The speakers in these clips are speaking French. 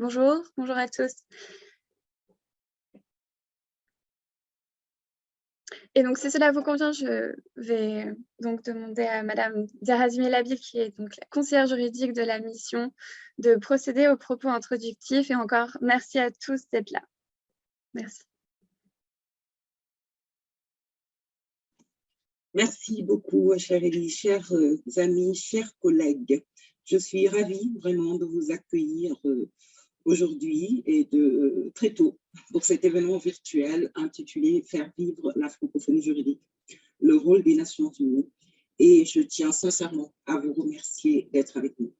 Bonjour, bonjour à tous. Et donc, si cela vous convient, je vais donc demander à Madame Diarra Labil, qui est donc la conseillère juridique de la mission, de procéder aux propos introductifs. Et encore, merci à tous d'être là. Merci. Merci beaucoup, chère Élie, chers amis, chers collègues. Je suis ravie vraiment de vous accueillir aujourd'hui et de très tôt pour cet événement virtuel intitulé « Faire vivre la francophonie juridique, le rôle des Nations Unies ». Et je tiens sincèrement à vous remercier d'être avec nous.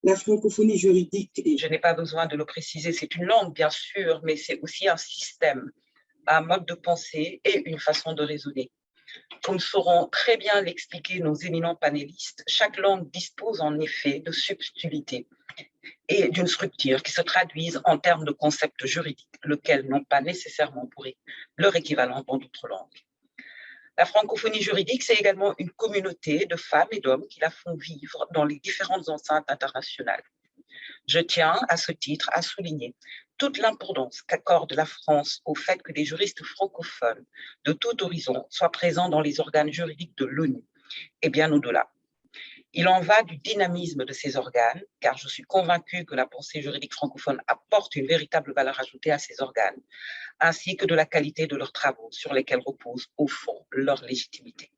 La francophonie juridique, et je n'ai pas besoin de le préciser, c'est une langue bien sûr, mais c'est aussi un système, un mode de pensée et une façon de raisonner. Comme sauront très bien l'expliquer nos éminents panélistes, chaque langue dispose en effet de subtilités et d'une structure qui se traduisent en termes de concepts juridiques, lesquels n'ont pas nécessairement pour leur équivalent dans d'autres langues. La francophonie juridique, c'est également une communauté de femmes et d'hommes qui la font vivre dans les différentes enceintes internationales. Je tiens, à ce titre, à souligner toute l'importance qu'accorde la France au fait que des juristes francophones de tout horizon soient présents dans les organes juridiques de l'ONU, et bien au-delà. Il en va du dynamisme de ces organes, car je suis convaincue que la pensée juridique francophone apporte une véritable valeur ajoutée à ces organes, ainsi que de la qualité de leurs travaux sur lesquels repose, au fond, leur légitimité.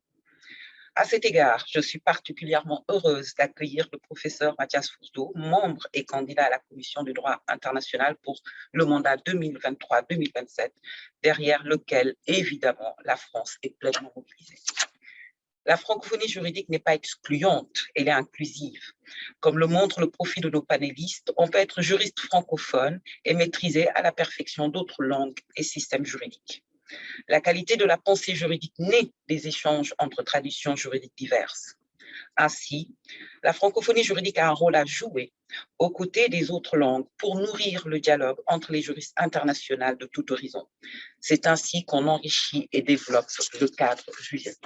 À cet égard, je suis particulièrement heureuse d'accueillir le professeur Mathias Fourdeau, membre et candidat à la Commission du droit international pour le mandat 2023-2027, derrière lequel, évidemment, la France est pleinement mobilisée. La francophonie juridique n'est pas excluante, elle est inclusive. Comme le montre le profil de nos panélistes, on peut être juriste francophone et maîtriser à la perfection d'autres langues et systèmes juridiques. La qualité de la pensée juridique naît des échanges entre traditions juridiques diverses. Ainsi, la francophonie juridique a un rôle à jouer aux côtés des autres langues pour nourrir le dialogue entre les juristes internationaux de tout horizon. C'est ainsi qu'on enrichit et développe le cadre juridique.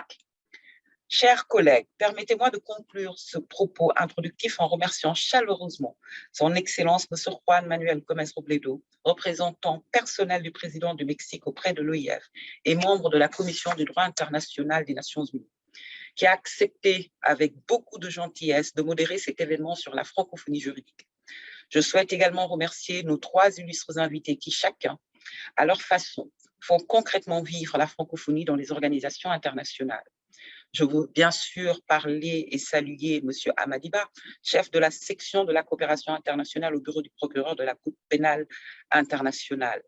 Chers collègues, permettez-moi de conclure ce propos introductif en remerciant chaleureusement son Excellence M. Juan Manuel Gómez Robledo, représentant personnel du président du Mexique auprès de l'OIF et membre de la Commission du droit international des Nations Unies, qui a accepté avec beaucoup de gentillesse de modérer cet événement sur la francophonie juridique. Je souhaite également remercier nos trois illustres invités qui, chacun, à leur façon, font concrètement vivre la francophonie dans les organisations internationales. Je veux bien sûr parler et saluer M. Amadiba, chef de la section de la coopération internationale au bureau du procureur de la Cour pénale internationale,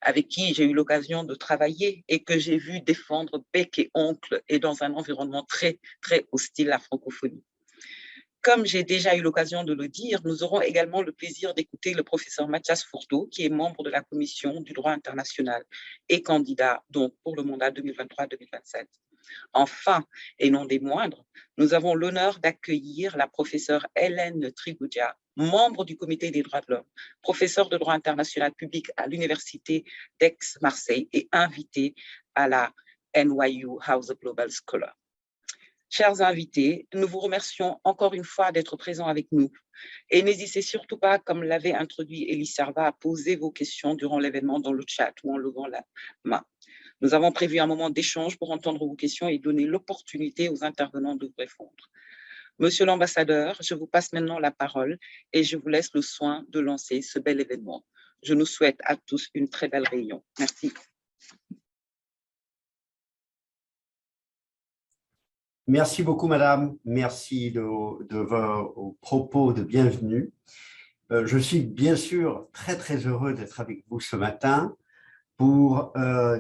avec qui j'ai eu l'occasion de travailler et que j'ai vu défendre bec et oncle et dans un environnement très, très hostile à la francophonie. Comme j'ai déjà eu l'occasion de le dire, nous aurons également le plaisir d'écouter le professeur Mathias Fourdeau, qui est membre de la Commission du droit international et candidat donc pour le mandat 2023-2027. Enfin, et non des moindres, nous avons l'honneur d'accueillir la professeure Hélène Trigudia, membre du Comité des droits de l'homme, professeure de droit international public à l'Université d'Aix-Marseille et invitée à la NYU House of Global Scholars. Chers invités, nous vous remercions encore une fois d'être présents avec nous et n'hésitez surtout pas, comme l'avait introduit Élie Serva, à poser vos questions durant l'événement dans le chat ou en levant la main. Nous avons prévu un moment d'échange pour entendre vos questions et donner l'opportunité aux intervenants de vous répondre. Monsieur l'ambassadeur, je vous passe maintenant la parole et je vous laisse le soin de lancer ce bel événement. Je nous souhaite à tous une très belle réunion. Merci. Merci beaucoup, madame. Merci de vos propos de bienvenue. Je suis bien sûr très heureux d'être avec vous ce matin pour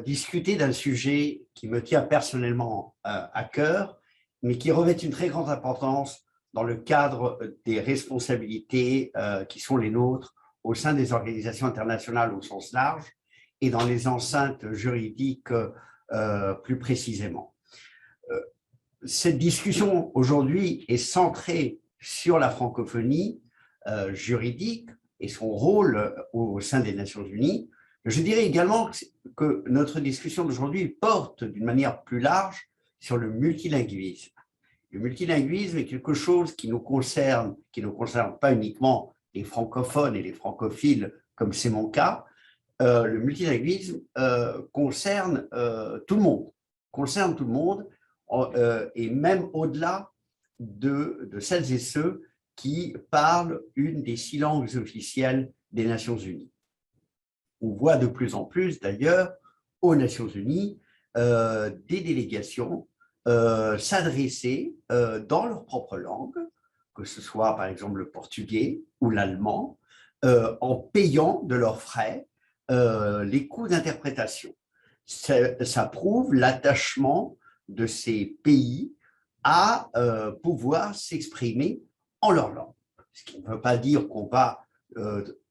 discuter d'un sujet qui me tient personnellement à cœur, mais qui revêt une très grande importance dans le cadre des responsabilités qui sont les nôtres au sein des organisations internationales au sens large et dans les enceintes juridiques plus précisément. Cette discussion aujourd'hui est centrée sur la francophonie juridique et son rôle au sein des Nations Unies. Je dirais également que notre discussion d'aujourd'hui porte d'une manière plus large sur le multilinguisme. Le multilinguisme est quelque chose qui ne concerne pas uniquement les francophones et les francophiles, comme c'est mon cas, le multilinguisme concerne tout le monde, et même au-delà de celles et ceux qui parlent une des 6 langues officielles des Nations Unies. On voit de plus en plus, d'ailleurs, aux Nations Unies, des délégations s'adresser dans leur propre langue, que ce soit par exemple le portugais ou l'allemand, en payant de leurs frais les coûts d'interprétation. Ça prouve l'attachement de ces pays à pouvoir s'exprimer en leur langue. Ce qui ne veut pas dire qu'on va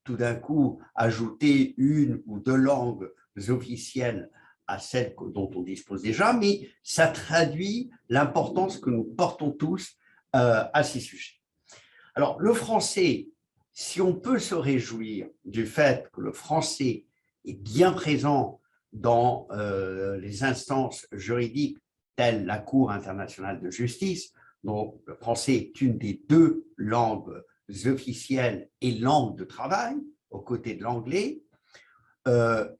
tout d'un coup ajouter 1 ou 2 langues officielles à celles dont on dispose déjà, mais ça traduit l'importance que nous portons tous à ces sujets. Alors, le français, si on peut se réjouir du fait que le français est bien présent dans les instances juridiques telles la Cour internationale de justice, dont le français est une des 2 langues officielles et langue de travail, aux côtés de l'anglais,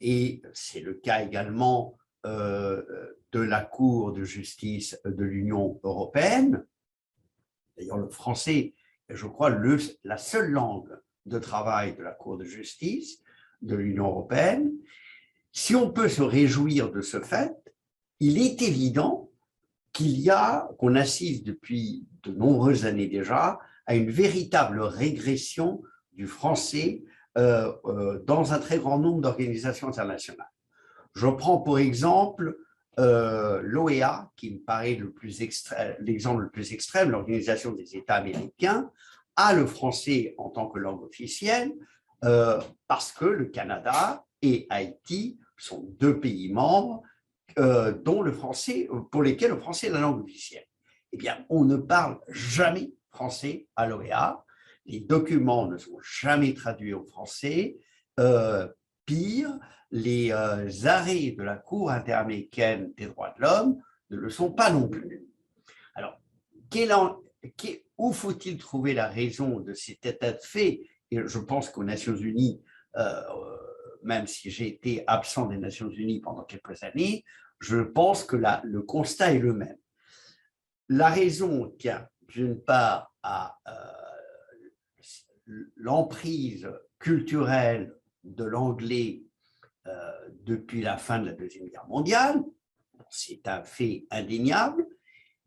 et c'est le cas également de la Cour de justice de l'Union européenne. D'ailleurs, le français est, je crois, la seule langue de travail de la Cour de justice de l'Union européenne. Si on peut se réjouir de ce fait, il est évident qu'on assiste depuis de nombreuses années déjà à une véritable régression du français dans un très grand nombre d'organisations internationales. Je prends pour exemple l'OEA, qui me paraît l'exemple le plus extrême, l'Organisation des États américains, a le français en tant que langue officielle parce que le Canada et Haïti sont 2 pays membres pour lesquels le français est la langue officielle. Eh bien, on ne parle jamais français à l'OEA. Les documents ne sont jamais traduits au français. Pire, les arrêts de la Cour interaméricaine des droits de l'homme ne le sont pas non plus. Alors, où faut-il trouver la raison de cet état de fait? Et je pense qu'aux Nations Unies, même si j'ai été absent des Nations Unies pendant quelques années, je pense que le constat est le même. La raison tient d'une part à l'emprise culturelle de l'anglais depuis la fin de la Deuxième Guerre mondiale, c'est un fait indéniable,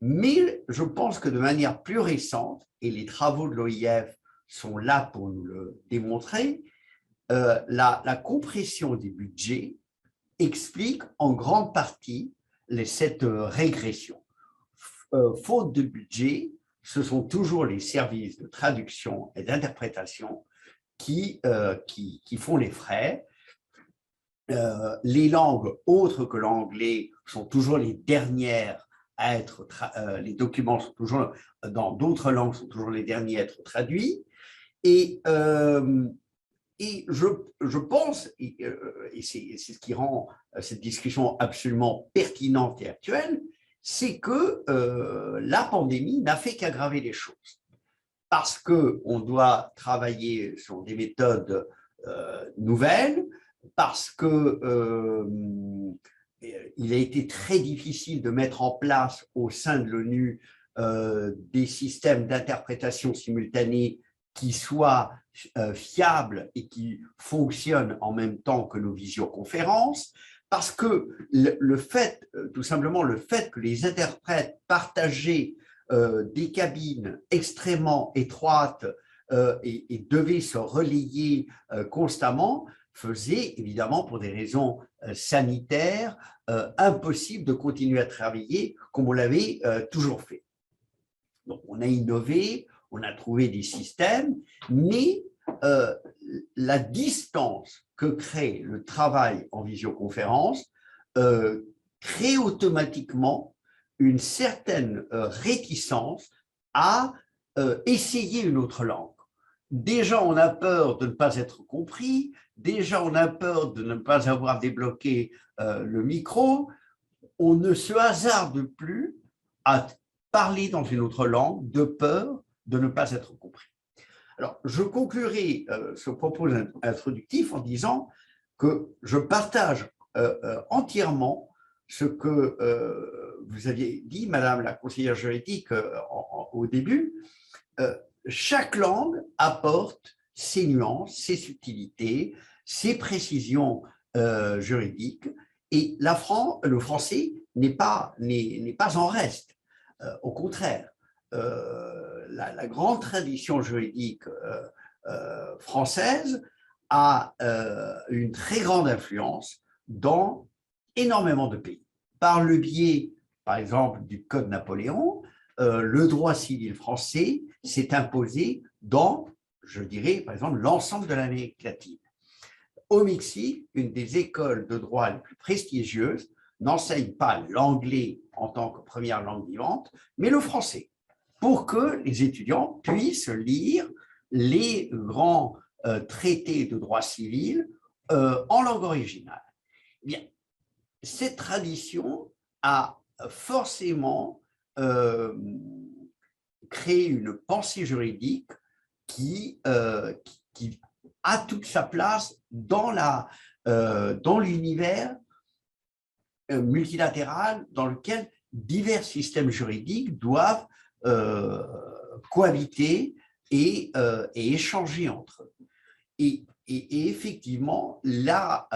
mais je pense que de manière plus récente, et les travaux de l'OIF sont là pour nous le démontrer, la compression des budgets explique en grande partie cette régression. Faute de budget, ce sont toujours les services de traduction et d'interprétation qui font les frais. Les langues autres que l'anglais sont toujours les dernières à être, les documents sont toujours, dans d'autres langues, sont toujours les derniers à être traduits. Et je pense, et c'est ce qui rend cette discussion absolument pertinente et actuelle, c'est que la pandémie n'a fait qu'aggraver les choses. Parce qu'on doit travailler sur des méthodes nouvelles, parce qu'il a été très difficile de mettre en place au sein de l'ONU des systèmes d'interprétation simultanée qui soient fiables et qui fonctionnent en même temps que nos visioconférences, parce que tout simplement le fait que les interprètes partageaient des cabines extrêmement étroites et devaient se relayer constamment, faisait évidemment, pour des raisons sanitaires, impossible de continuer à travailler comme on l'avait toujours fait. Donc, on a innové, on a trouvé des systèmes, mais la distance que crée le travail en visioconférence crée automatiquement une certaine réticence à essayer une autre langue. Déjà, on a peur de ne pas être compris, déjà, on a peur de ne pas avoir débloqué le micro, on ne se hasarde plus à parler dans une autre langue de peur de ne pas être compris. Alors, je conclurai ce propos introductif en disant que je partage entièrement ce que vous aviez dit, Madame la conseillère juridique, au début. Chaque langue apporte ses nuances, ses subtilités, ses précisions juridiques, et le français n'est pas en reste. Au contraire, la grande tradition juridique française a une très grande influence dans énormément de pays. Par le biais, par exemple, du Code Napoléon, le droit civil français s'est imposé dans, je dirais, par exemple, l'ensemble de l'Amérique latine. Au Mexique, une des écoles de droit les plus prestigieuses n'enseigne pas l'anglais en tant que première langue vivante, mais le français, pour que les étudiants puissent lire les grands traités de droit civil en langue originale. Eh bien, cette tradition a forcément créé une pensée juridique qui a toute sa place dans l'univers multilatéral dans lequel divers systèmes juridiques doivent cohabiter et échanger entre eux. Et effectivement, la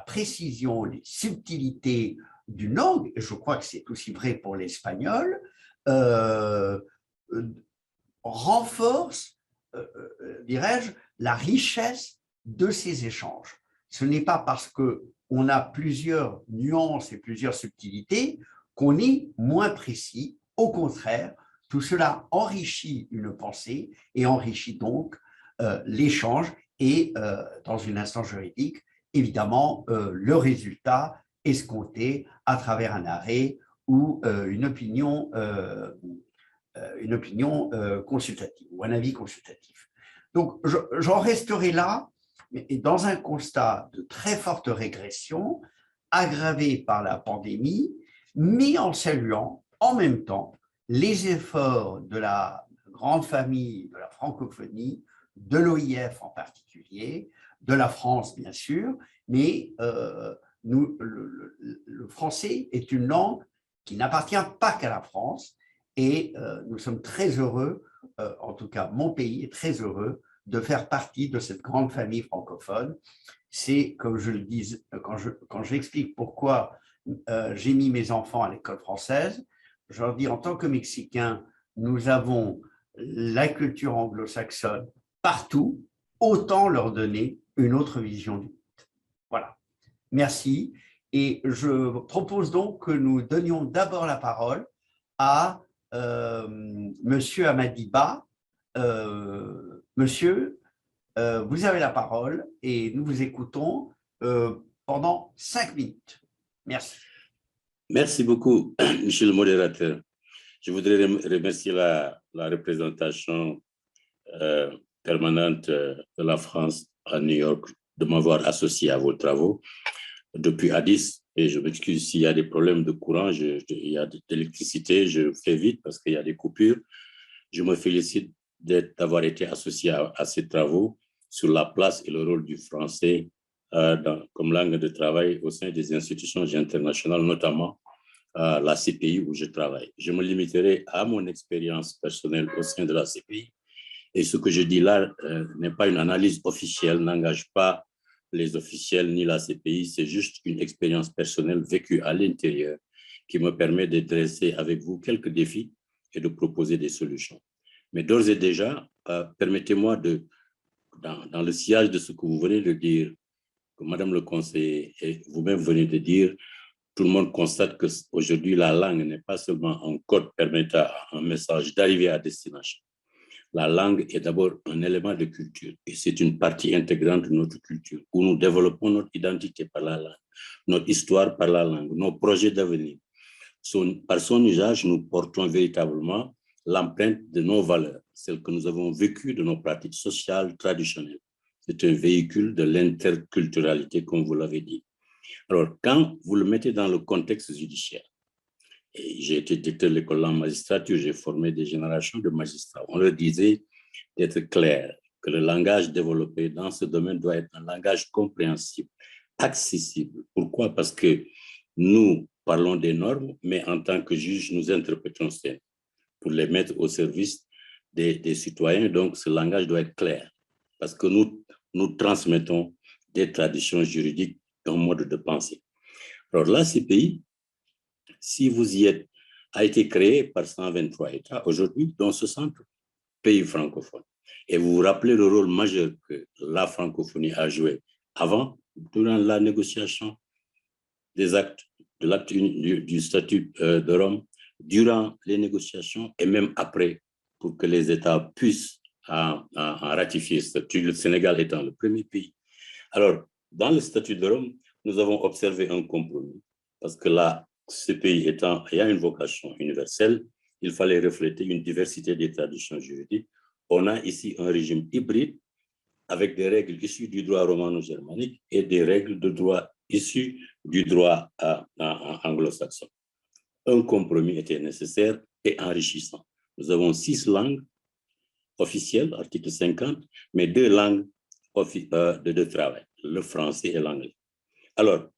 précision, les subtilités d'une langue, et je crois que c'est aussi vrai pour l'espagnol, renforce, dirais-je, la richesse de ces échanges. Ce n'est pas parce qu'on a plusieurs nuances et plusieurs subtilités qu'on est moins précis. Au contraire, tout cela enrichit une pensée et enrichit donc l'échange et, dans une instance juridique, évidemment, le résultat escompté à travers un arrêt ou une opinion consultative ou un avis consultatif. Donc, j'en resterai là, mais dans un constat de très forte régression, aggravé par la pandémie, mais en saluant en même temps les efforts de la grande famille de la francophonie, de l'OIF en particulier, de la France bien sûr, mais le français est une langue qui n'appartient pas qu'à la France, et nous sommes très heureux, en tout cas mon pays est très heureux de faire partie de cette grande famille francophone. C'est, comme je le dis, quand j'explique pourquoi j'ai mis mes enfants à l'école française, je leur dis en tant que Mexicains, nous avons la culture anglo-saxonne partout, autant leur donner une autre vision du monde. Voilà, merci. Et je propose donc que nous donnions d'abord la parole à Monsieur Amadiba. Monsieur, vous avez la parole et nous vous écoutons pendant 5 minutes. Merci. Merci beaucoup, Monsieur le modérateur. Je voudrais remercier la représentation permanente de la France à New York de m'avoir associé à vos travaux depuis Addis. Et je m'excuse s'il y a des problèmes de courant, il y a d'électricité, je fais vite parce qu'il y a des coupures. Je me félicite d'avoir été associé à ces travaux sur la place et le rôle du français comme langue de travail au sein des institutions internationales, notamment la CPI où je travaille. Je me limiterai à mon expérience personnelle au sein de la CPI. Et ce que je dis là n'est pas une analyse officielle, n'engage pas les officiels ni la CPI, c'est juste une expérience personnelle vécue à l'intérieur qui me permet de dresser avec vous quelques défis et de proposer des solutions. Mais d'ores et déjà, permettez-moi dans le sillage de ce que vous venez de dire, que Madame le conseiller et vous-même venez de dire, tout le monde constate qu'aujourd'hui, la langue n'est pas seulement un code permettant à un message d'arriver à destination. La langue est d'abord un élément de culture et c'est une partie intégrante de notre culture où nous développons notre identité par la langue, notre histoire par la langue, nos projets d'avenir. Par son usage, nous portons véritablement l'empreinte de nos valeurs, celles que nous avons vécues de nos pratiques sociales traditionnelles. C'est un véhicule de l'interculturalité, comme vous l'avez dit. Alors, quand vous le mettez dans le contexte judiciaire, et j'ai été directeur de l'école en magistrature, j'ai formé des générations de magistrats. On leur disait, d'être clair, que le langage développé dans ce domaine doit être un langage compréhensible, accessible. Pourquoi? Parce que nous parlons des normes, mais en tant que juge, nous interprétons ces normes pour les mettre au service des citoyens. Donc, ce langage doit être clair parce que nous transmettons des traditions juridiques, un mode de pensée. Alors, l'ACPI, si vous y êtes, a été créé par 123 États aujourd'hui, dont 60 pays francophones. Et vous vous rappelez le rôle majeur que la francophonie a joué avant, durant la négociation des actes, de l'acte du statut de Rome, durant les négociations et même après, pour que les États puissent en ratifier ce statut, le Sénégal étant le premier pays. Alors, dans le statut de Rome, nous avons observé un compromis, parce que là, ce pays ayant une vocation universelle, il fallait refléter une diversité des traditions juridiques. On a ici un régime hybride avec des règles issues du droit romano-germanique et des règles de droit issues du droit anglo-saxon. Un compromis était nécessaire et enrichissant. Nous avons 6 langues officielles, article 50, mais 2 langues de travail, le français et l'anglais. Alors,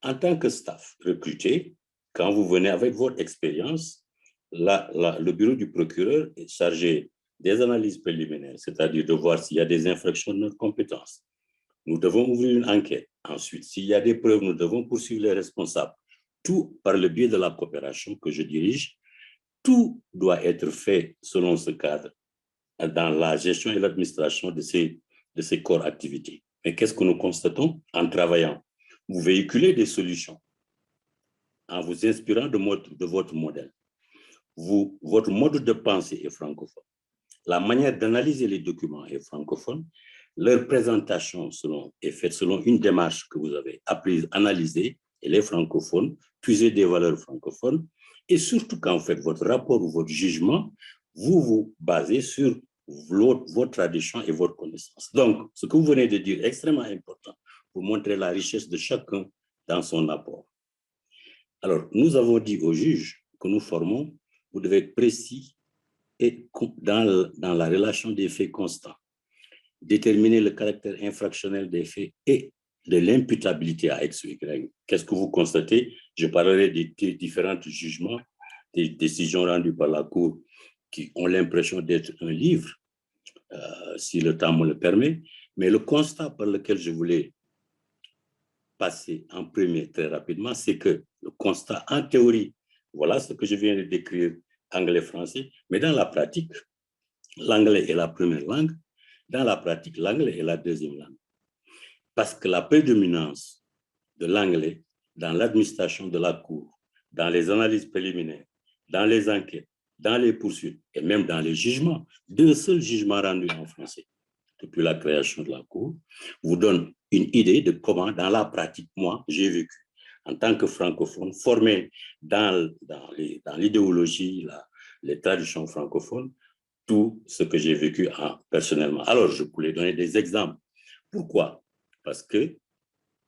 en tant que staff recruté, quand vous venez avec votre expérience, le bureau du procureur est chargé des analyses préliminaires, c'est-à-dire de voir s'il y a des infractions de notre compétence. Nous devons ouvrir une enquête. Ensuite, s'il y a des preuves, nous devons poursuivre les responsables. Tout par le biais de la coopération que je dirige. Tout doit être fait selon ce cadre dans la gestion et l'administration de ces corps activités. Mais qu'est-ce que nous constatons en travaillant? Vous véhiculez des solutions en vous inspirant de votre modèle. Votre mode de pensée est francophone. La manière d'analyser les documents est francophone. Leur présentation est faite selon une démarche que vous avez apprise, analysée, elle est francophone, puiser des valeurs francophones. Et surtout, quand vous faites votre rapport ou votre jugement, vous vous basez sur votre tradition et votre connaissance. Donc, ce que vous venez de dire est extrêmement important pour montrer la richesse de chacun dans son apport. Alors, nous avons dit aux juges que nous formons, vous devez être précis et dans la relation des faits constants, déterminer le caractère infractionnel des faits et de l'imputabilité à X ou Y. Qu'est-ce que vous constatez? Je parlerai des différents jugements, des décisions rendues par la Cour qui ont l'impression d'être un livre, si le temps me le permet, mais le constat par lequel je voulais passer en premier très rapidement, c'est que le constat en théorie, voilà ce que je viens de décrire, anglais-français, mais dans la pratique, l'anglais est la première langue, dans la pratique, l'anglais est la deuxième langue. Parce que la prédominance de l'anglais dans l'administration de la Cour, dans les analyses préliminaires, dans les enquêtes, dans les poursuites et même dans les jugements, 2 seuls jugements rendus en français depuis la création de la Cour, vous donne une idée de comment, dans la pratique, moi, j'ai vécu en tant que francophone, formé dans l'idéologie, les traditions francophones, tout ce que j'ai vécu personnellement. Alors, je voulais donner des exemples. Pourquoi? Parce que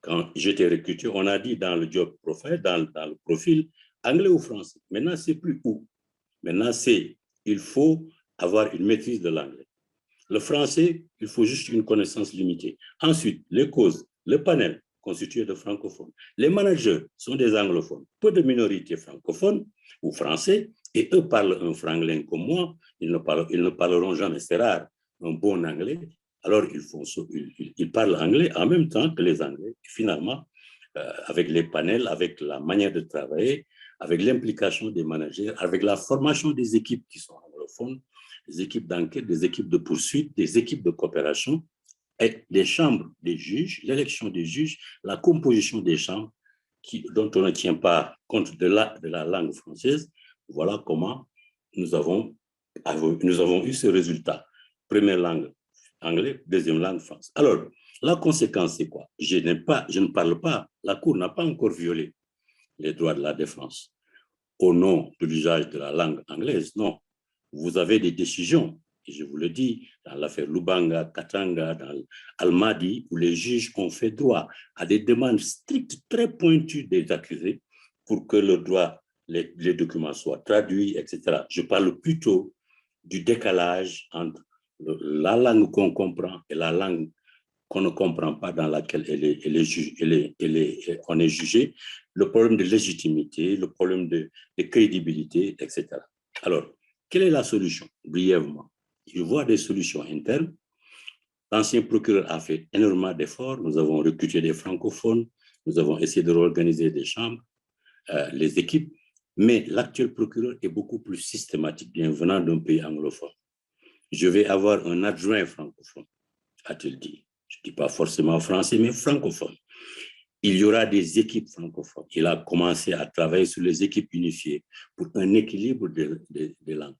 quand j'étais recruté, on a dit dans le job profile, dans le profil, anglais ou français. Maintenant, c'est plus où. Maintenant, il faut avoir une maîtrise de l'anglais. Le français, il faut juste une connaissance limitée. Ensuite, les causes, le panel constitué de francophones. Les managers sont des anglophones. Peu de minorités francophones ou français, et eux parlent un franglais comme moi. Ils ne parleront jamais, c'est rare, un bon anglais. Alors, ils parlent anglais en même temps que les Anglais. Et finalement, avec les panels, avec la manière de travailler, avec l'implication des managers, avec la formation des équipes qui sont anglophones, des équipes d'enquête, des équipes de poursuite, des équipes de coopération, et des chambres des juges, l'élection des juges, la composition des chambres dont on ne tient pas compte de la langue française. Voilà comment nous avons eu ce résultat. Première langue, anglais, deuxième langue, français. Alors, la conséquence, c'est quoi? Je ne parle pas, la Cour n'a pas encore violé les droits de la défense au nom de l'usage de la langue anglaise. Non, vous avez des décisions, et je vous le dis, dans l'affaire Lubanga, Katanga, dans Almadi, où les juges ont fait droit à des demandes strictes, très pointues des accusés pour que les documents soient traduits, etc. Je parle plutôt du décalage entre la langue qu'on comprend et la langue qu'on ne comprend pas, dans laquelle on est jugé, le problème de légitimité, le problème de crédibilité, etc. Alors, quelle est la solution? Brièvement, je vois des solutions internes. L'ancien procureur a fait énormément d'efforts. Nous avons recruté des francophones, nous avons essayé de réorganiser des chambres, les équipes, mais l'actuel procureur est beaucoup plus systématique, bien venant d'un pays anglophone. Je vais avoir un adjoint francophone, a-t-il dit. Je ne dis pas forcément français, mais francophone. Il y aura des équipes francophones. Il a commencé à travailler sur les équipes unifiées pour un équilibre des langues.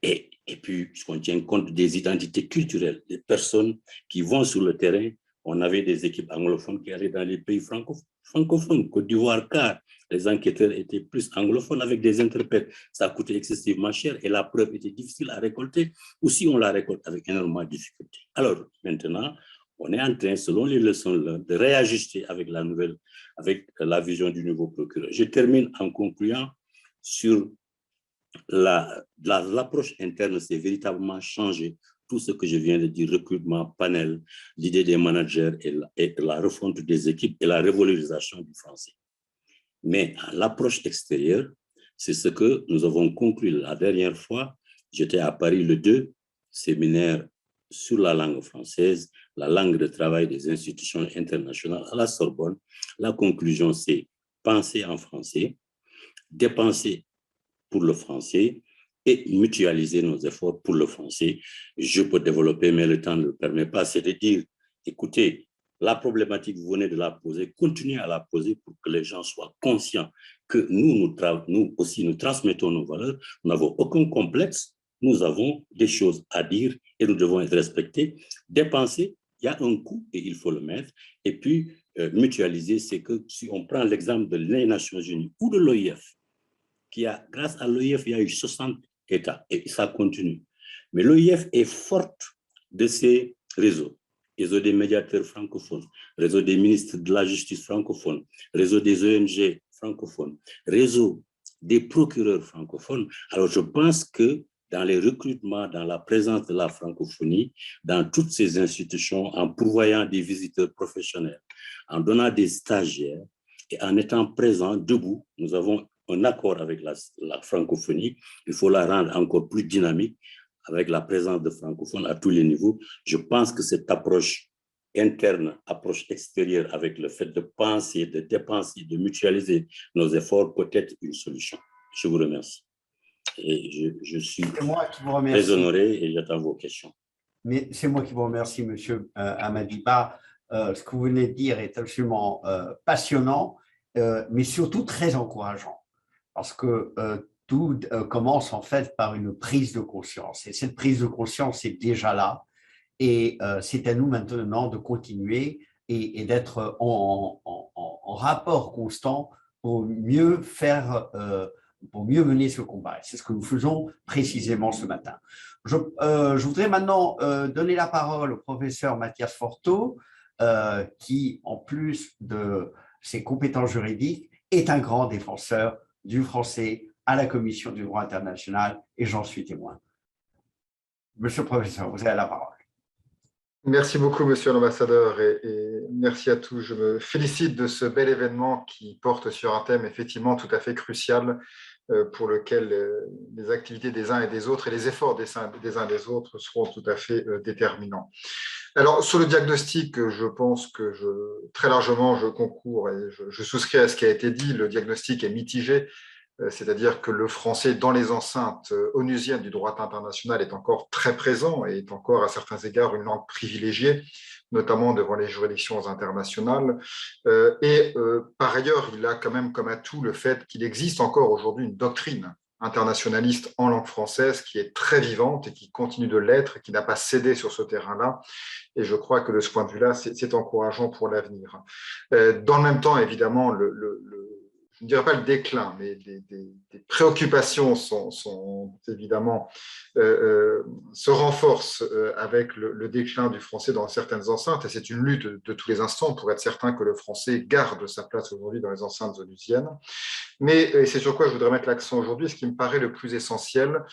Et puis, on tient compte des identités culturelles, des personnes qui vont sur le terrain. On avait des équipes anglophones qui allaient dans les pays francophones, Côte d'Ivoire, car les enquêteurs étaient plus anglophones avec des interprètes. Ça coûtait excessivement cher et la preuve était difficile à récolter. Ou si on la récolte avec énormément de difficultés. Alors, maintenant, on est en train, selon les leçons, de réajuster avec la vision du nouveau procureur. Je termine en concluant sur l'approche interne, c'est véritablement changer tout ce que je viens de dire, recrutement, panel, l'idée des managers et la refonte des équipes et la révalorisation du français. Mais l'approche extérieure, c'est ce que nous avons conclu la dernière fois. J'étais à Paris le 2, séminaire sur la langue française, la langue de travail des institutions internationales à la Sorbonne. La conclusion, c'est penser en français, dépenser pour le français et mutualiser nos efforts pour le français. Je peux développer, mais le temps ne le permet pas. C'est de dire, écoutez, la problématique, vous venez de la poser, continuez à la poser pour que les gens soient conscients que nous aussi, nous transmettons nos valeurs. Nous n'avons aucun complexe. Nous avons des choses à dire et nous devons être respectés. Dépenser, il y a un coût et il faut le mettre. Et puis, mutualiser, c'est que si on prend l'exemple de les Nations Unies ou de l'OIF, grâce à l'OIF, il y a eu 60 États et ça continue. Mais l'OIF est forte de ces réseaux. Réseau des médiateurs francophones, réseau des ministres de la justice francophones, réseau des ONG francophones, réseau des procureurs francophones. Alors, je pense que dans les recrutements, dans la présence de la francophonie, dans toutes ces institutions, en pourvoyant des visiteurs professionnels, en donnant des stagiaires et en étant présents, debout, nous avons un accord avec la francophonie. Il faut la rendre encore plus dynamique avec la présence de francophones à tous les niveaux. Je pense que cette approche interne, approche extérieure avec le fait de penser, de dépenser, de mutualiser nos efforts peut être une solution. Je vous remercie. Et je suis très honoré et j'attends vos questions. Mais c'est moi qui vous remercie, Monsieur Amadiba. Ce que vous venez de dire est absolument passionnant, mais surtout très encourageant, parce que tout commence en fait par une prise de conscience. Et cette prise de conscience est déjà là. Et c'est à nous maintenant de continuer et d'être en rapport constant pour mieux pour mieux mener ce combat. C'est ce que nous faisons précisément ce matin. Je voudrais maintenant donner la parole au professeur Mathias Forteau, qui, en plus de ses compétences juridiques, est un grand défenseur du français à la Commission du droit international, et j'en suis témoin. Monsieur le professeur, vous avez la parole. Merci beaucoup, monsieur l'ambassadeur, et merci à tous. Je me félicite de ce bel événement qui porte sur un thème effectivement tout à fait crucial pour lequel les activités des uns et des autres et les efforts des uns et des autres seront tout à fait déterminants. Alors, sur le diagnostic, je pense que très largement, je concours et je souscris à ce qui a été dit. Le diagnostic est mitigé. C'est-à-dire que le français dans les enceintes onusiennes du droit international est encore très présent et est encore à certains égards une langue privilégiée, notamment devant les juridictions internationales. Par ailleurs, il a quand même comme atout le fait qu'il existe encore aujourd'hui une doctrine internationaliste en langue française qui est très vivante et qui continue de l'être et qui n'a pas cédé sur ce terrain-là. Et je crois que de ce point de vue-là, c'est encourageant pour l'avenir. Dans le même temps, évidemment, je ne dirais pas le déclin, mais des préoccupations sont évidemment se renforcent avec le déclin du français dans certaines enceintes, et c'est une lutte de tous les instants pour être certain que le français garde sa place aujourd'hui dans les enceintes onusiennes. Mais c'est sur quoi je voudrais mettre l'accent aujourd'hui, ce qui me paraît le plus essentiel,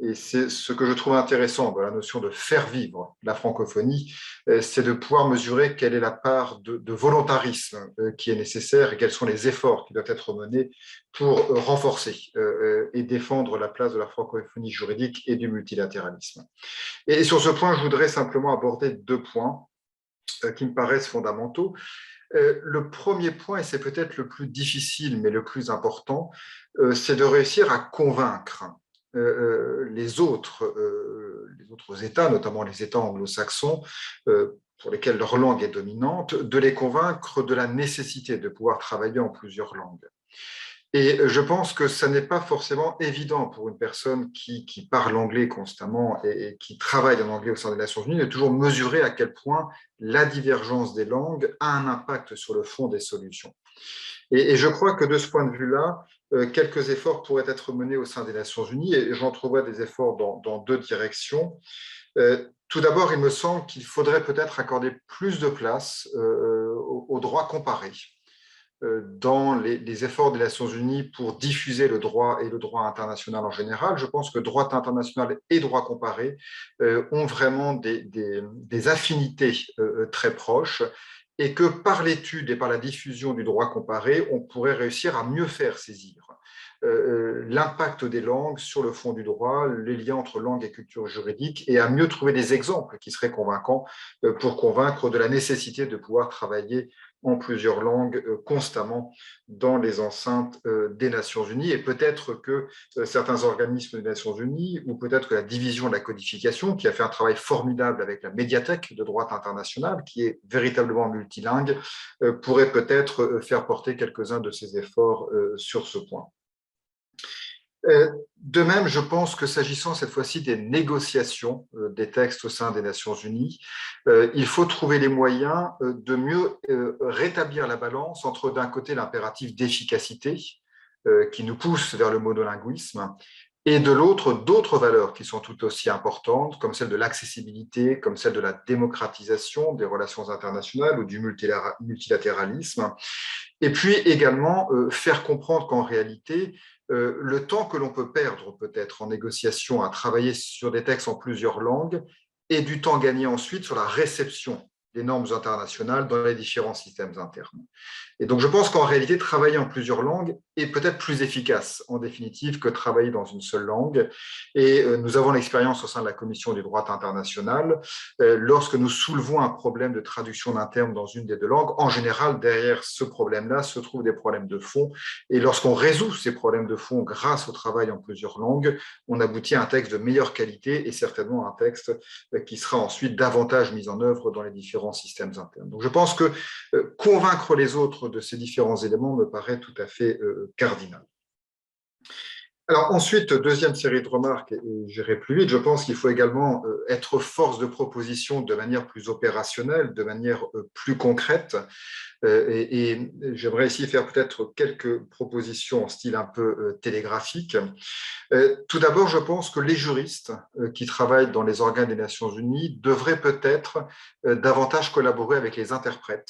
et c'est ce que je trouve intéressant dans la notion de faire vivre la francophonie, c'est de pouvoir mesurer quelle est la part de volontarisme qui est nécessaire et quels sont les efforts qui doivent être menés pour renforcer et défendre la place de la francophonie juridique et du multilatéralisme. Et sur ce point, je voudrais simplement aborder 2 points qui me paraissent fondamentaux. Le premier point, et c'est peut-être le plus difficile, mais le plus important, c'est de réussir à convaincre les autres États, notamment les États anglo-saxons, pour lesquels leur langue est dominante, de les convaincre de la nécessité de pouvoir travailler en plusieurs langues. Et je pense que ça n'est pas forcément évident pour une personne qui parle anglais constamment et qui travaille en anglais au sein des Nations Unies de toujours mesurer à quel point la divergence des langues a un impact sur le fond des solutions. Et je crois que de ce point de vue-là, quelques efforts pourraient être menés au sein des Nations Unies, et j'entrevois des efforts dans 2 directions. Tout d'abord, il me semble qu'il faudrait peut-être accorder plus de place au droit comparé dans les efforts des Nations Unies pour diffuser le droit et le droit international en général. Je pense que droit international et droit comparé ont vraiment des affinités très proches, et que par l'étude et par la diffusion du droit comparé, on pourrait réussir à mieux faire saisir l'impact des langues sur le fond du droit, les liens entre langue et culture juridique, et à mieux trouver des exemples qui seraient convaincants pour convaincre de la nécessité de pouvoir travailler en plusieurs langues constamment dans les enceintes des Nations Unies. Et peut-être que certains organismes des Nations Unies, ou peut-être que la division de la codification, qui a fait un travail formidable avec la médiathèque de droit international, qui est véritablement multilingue, pourrait peut-être faire porter quelques-uns de ces efforts sur ce point. De même, je pense que s'agissant cette fois-ci des négociations des textes au sein des Nations Unies, il faut trouver les moyens de mieux rétablir la balance entre, d'un côté, l'impératif d'efficacité qui nous pousse vers le monolinguisme, et de l'autre, d'autres valeurs qui sont tout aussi importantes, comme celle de l'accessibilité, comme celle de la démocratisation des relations internationales ou du multilatéralisme. Et puis également faire comprendre qu'en réalité, le temps que l'on peut perdre peut-être en négociation à travailler sur des textes en plusieurs langues est du temps gagné ensuite sur la réception des normes internationales dans les différents systèmes internes. Et donc, je pense qu'en réalité, travailler en plusieurs langues est peut-être plus efficace, en définitive, que travailler dans une seule langue. Et nous avons l'expérience au sein de la Commission du droit international. Lorsque nous soulevons un problème de traduction d'un terme dans une des 2 langues, en général, derrière ce problème-là se trouvent des problèmes de fond. Et lorsqu'on résout ces problèmes de fond grâce au travail en plusieurs langues, on aboutit à un texte de meilleure qualité et certainement un texte qui sera ensuite davantage mis en œuvre dans les différents systèmes internes. Donc, je pense que convaincre les autres de ces différents éléments me paraît tout à fait cardinal. Alors ensuite, deuxième série de remarques, et j'irai plus vite, je pense qu'il faut également être force de proposition de manière plus opérationnelle, de manière plus concrète, et j'aimerais ici faire peut-être quelques propositions en style un peu télégraphique. Tout d'abord, je pense que les juristes qui travaillent dans les organes des Nations Unies devraient peut-être davantage collaborer avec les interprètes,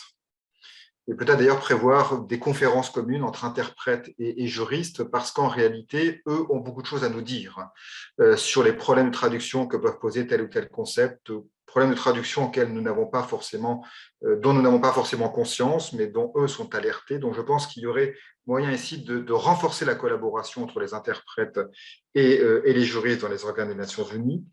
et peut-être d'ailleurs prévoir des conférences communes entre interprètes et juristes, parce qu'en réalité, eux ont beaucoup de choses à nous dire sur les problèmes de traduction que peuvent poser tel ou tel concept, problèmes de traduction dont nous n'avons pas forcément conscience, mais dont eux sont alertés. Donc je pense qu'il y aurait moyen ici de renforcer la collaboration entre les interprètes et les juristes dans les organes des Nations Unies.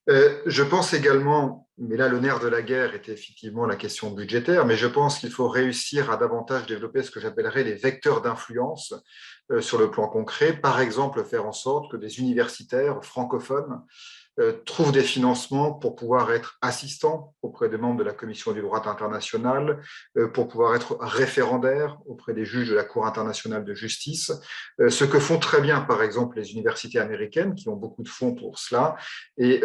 Je pense également, mais là le nerf de la guerre est effectivement la question budgétaire, mais je pense qu'il faut réussir à davantage développer ce que j'appellerais les vecteurs d'influence sur le plan concret. Par exemple, faire en sorte que des universitaires francophones trouvent des financements pour pouvoir être assistants auprès des membres de la Commission du droit international, pour pouvoir être référendaires auprès des juges de la Cour internationale de justice, ce que font très bien, par exemple, les universités américaines, qui ont beaucoup de fonds pour cela, et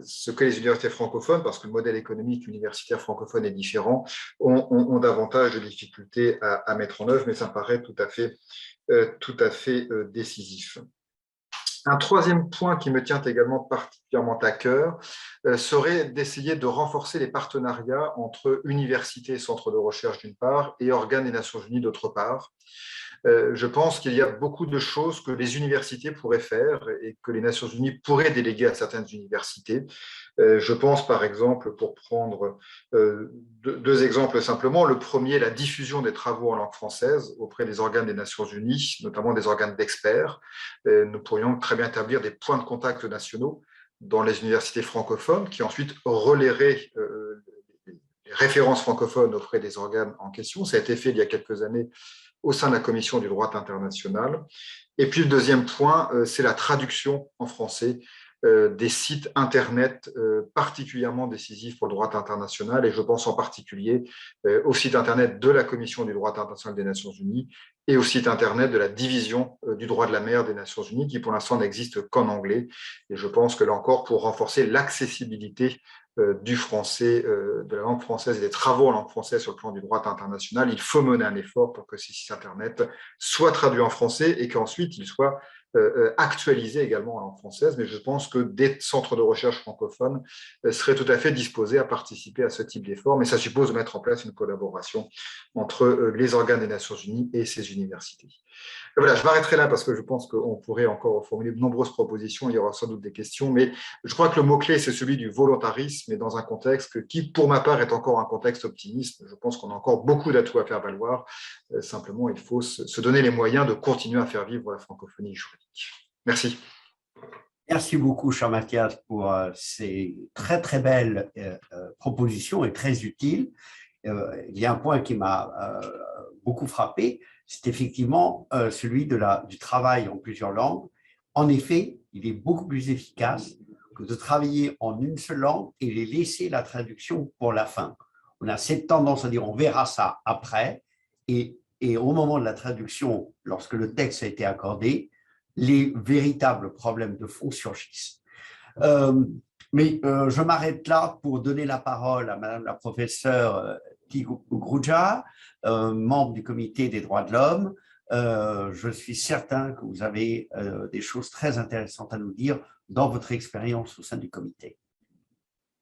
ce que les universités francophones, parce que le modèle économique universitaire francophone est différent, ont davantage de difficultés à mettre en œuvre, mais ça me paraît tout à fait décisif. Un troisième point qui me tient également particulièrement particulièrement à cœur, serait d'essayer de renforcer les partenariats entre universités et centres de recherche d'une part et organes des Nations Unies d'autre part. Je pense qu'il y a beaucoup de choses que les universités pourraient faire et que les Nations Unies pourraient déléguer à certaines universités. Je pense par exemple, pour prendre deux exemples simplement, le premier, la diffusion des travaux en langue française auprès des organes des Nations Unies, notamment des organes d'experts. Nous pourrions très bien établir des points de contact nationaux dans les universités francophones qui ensuite relaieraient les références francophones auprès des organes en question. Ça a été fait il y a quelques années au sein de la Commission du droit international. Et puis le deuxième point, c'est la traduction en français des sites Internet particulièrement décisifs pour le droit international, et je pense en particulier au site Internet de la Commission du droit international des Nations Unies et au site Internet de la division du droit de la mer des Nations Unies, qui pour l'instant n'existe qu'en anglais. Et je pense que là encore, pour renforcer l'accessibilité du français, de la langue française et des travaux en langue française sur le plan du droit international, il faut mener un effort pour que ces sites Internet soient traduits en français et qu'ensuite ils soient actualisés également en langue française. Mais je pense que des centres de recherche francophones seraient tout à fait disposés à participer à ce type d'effort, mais ça suppose de mettre en place une collaboration entre les organes des Nations Unies et ces universités. Et voilà, je m'arrêterai là parce que je pense qu'on pourrait encore formuler de nombreuses propositions, il y aura sans doute des questions, mais je crois que le mot-clé, c'est celui du volontarisme, et dans un contexte qui, pour ma part, est encore un contexte optimiste. Je pense qu'on a encore beaucoup d'atouts à faire valoir. Simplement, il faut se donner les moyens de continuer à faire vivre la francophonie juridique. Merci. Merci beaucoup, cher Mathias, pour ces très, très belles propositions et très utiles. Il y a un point qui m'a beaucoup frappé, c'est effectivement celui du travail en plusieurs langues. En effet, il est beaucoup plus efficace que de travailler en une seule langue et les laisser la traduction pour la fin. On a cette tendance à dire on verra ça après, et au moment de la traduction, lorsque le texte a été accordé, les véritables problèmes de fond surgissent. Mais je m'arrête là pour donner la parole à Madame la professeure Tigrouja, membre du comité des droits de l'homme. Je suis certain que vous avez des choses très intéressantes à nous dire dans votre expérience au sein du comité.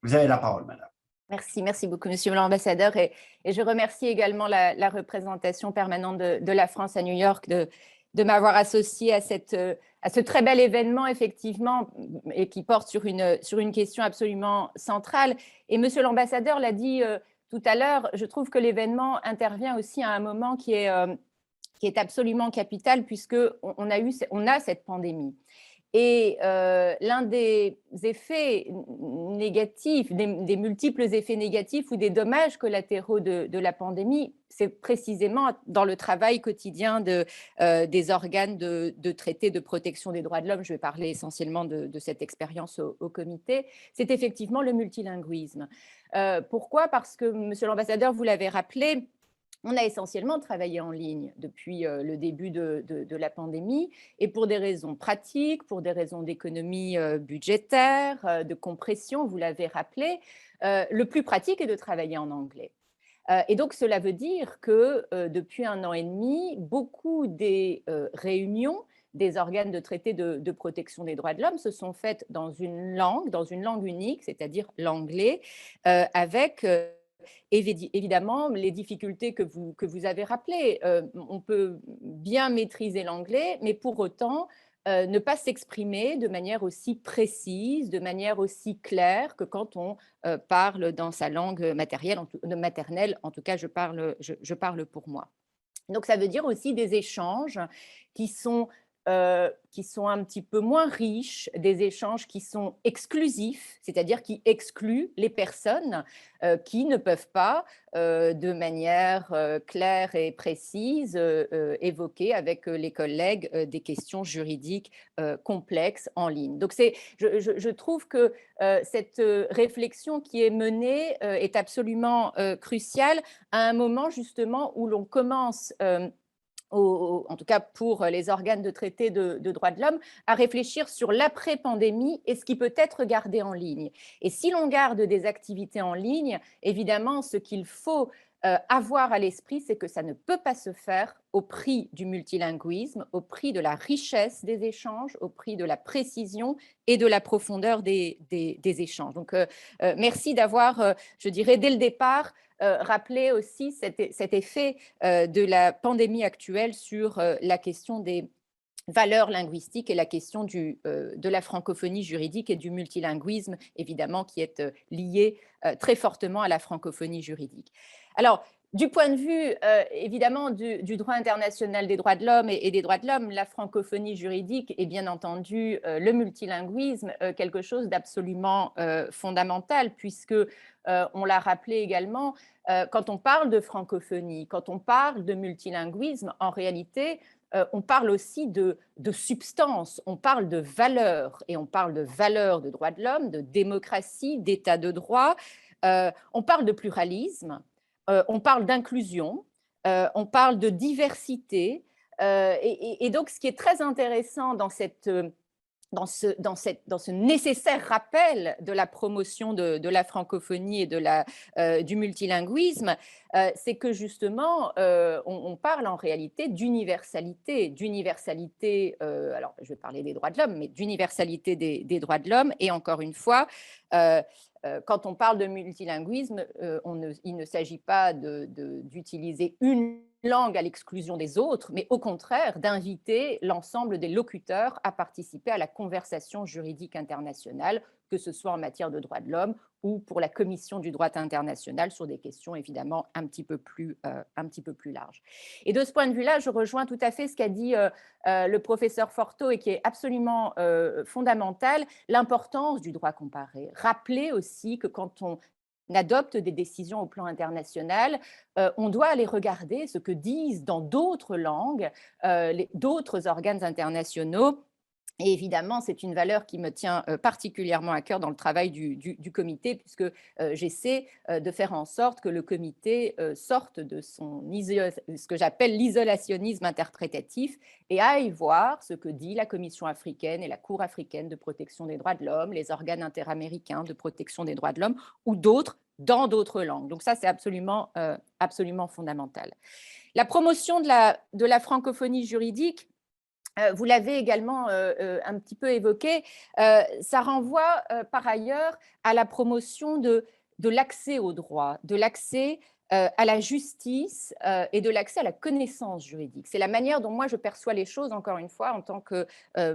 Vous avez la parole, Madame. Merci beaucoup, Monsieur l'ambassadeur. Et je remercie également la représentation permanente de la France à New York de m'avoir associée à ce très bel événement, effectivement, et qui porte sur une question absolument centrale. Et Monsieur l'ambassadeur l'a dit tout à l'heure, je trouve que l'événement intervient aussi à un moment qui est absolument capital, puisqu'on a cette pandémie. Et l'un des effets négatifs, des multiples effets négatifs ou des dommages collatéraux de la pandémie, c'est précisément dans le travail quotidien des organes de traité de protection des droits de l'homme. Je vais parler essentiellement de cette expérience au comité. C'est effectivement le multilinguisme. Pourquoi ? Parce que, Monsieur l'ambassadeur, vous l'avez rappelé, on a essentiellement travaillé en ligne depuis le début de la pandémie, et pour des raisons pratiques, pour des raisons d'économie budgétaire, de compression, vous l'avez rappelé, le plus pratique est de travailler en anglais. Et donc, cela veut dire que depuis 1 an et demi, beaucoup des réunions des organes de traité de protection des droits de l'homme se sont faites dans une langue unique, c'est-à-dire l'anglais, avec évidemment les difficultés que vous avez rappelées. On peut bien maîtriser l'anglais, mais pour autant ne pas s'exprimer de manière aussi précise, de manière aussi claire que quand on parle dans sa langue maternelle. En tout cas, je parle pour moi. Donc, ça veut dire aussi des échanges qui sont un petit peu moins riches, des échanges qui sont exclusifs, c'est-à-dire qui excluent les personnes qui ne peuvent pas, de manière claire et précise, évoquer avec les collègues des questions juridiques complexes en ligne. Donc, je trouve que cette réflexion qui est menée est absolument cruciale à un moment justement où l'on commence en tout cas pour les organes de traité de droits de l'homme, à réfléchir sur l'après-pandémie et ce qui peut être gardé en ligne. Et si l'on garde des activités en ligne, évidemment, ce qu'il faut avoir à l'esprit, c'est que ça ne peut pas se faire au prix du multilinguisme, au prix de la richesse des échanges, au prix de la précision et de la profondeur des échanges. Donc, merci d'avoir, je dirais, dès le départ, rappeler aussi cet effet de la pandémie actuelle sur la question des valeurs linguistiques et la question de la francophonie juridique et du multilinguisme, évidemment, qui est lié très fortement à la francophonie juridique. Alors, du point de vue, évidemment, du droit international des droits de l'homme et des droits de l'homme, la francophonie juridique et bien entendu le multilinguisme, quelque chose d'absolument fondamental, puisque, on l'a rappelé également, quand on parle de francophonie, quand on parle de multilinguisme, en réalité, on parle aussi de substance, on parle de valeurs, et on parle de valeurs de droits de l'homme, de démocratie, d'état de droit, on parle de pluralisme, on parle d'inclusion, on parle de diversité, et donc ce qui est très intéressant dans ce nécessaire rappel de la promotion de la francophonie et du multilinguisme, c'est que justement, on parle en réalité d'universalité, alors je vais parler des droits de l'homme, mais d'universalité des droits de l'homme, et encore une fois, quand on parle de multilinguisme, il ne s'agit pas d'utiliser une langue à l'exclusion des autres, mais au contraire d'inviter l'ensemble des locuteurs à participer à la conversation juridique internationale, que ce soit en matière de droits de l'homme ou pour la Commission du droit international sur des questions évidemment un petit peu plus larges. Et de ce point de vue-là, je rejoins tout à fait ce qu'a dit le professeur Forteau et qui est absolument fondamental, l'importance du droit comparé. Rappeler aussi que quand on adopte des décisions au plan international, on doit aller regarder ce que disent dans d'autres langues, d'autres organes internationaux. Et évidemment, c'est une valeur qui me tient particulièrement à cœur dans le travail du comité, puisque j'essaie de faire en sorte que le comité sorte de ce que j'appelle l'isolationnisme interprétatif et aille voir ce que dit la Commission africaine et la Cour africaine de protection des droits de l'homme, les organes interaméricains de protection des droits de l'homme ou d'autres dans d'autres langues. Donc ça, c'est absolument fondamental. La promotion de la francophonie juridique, vous l'avez également un petit peu évoqué, ça renvoie par ailleurs à la promotion de l'accès au droit, de l'accès à la justice et de l'accès à la connaissance juridique. C'est la manière dont moi je perçois les choses, encore une fois, en tant que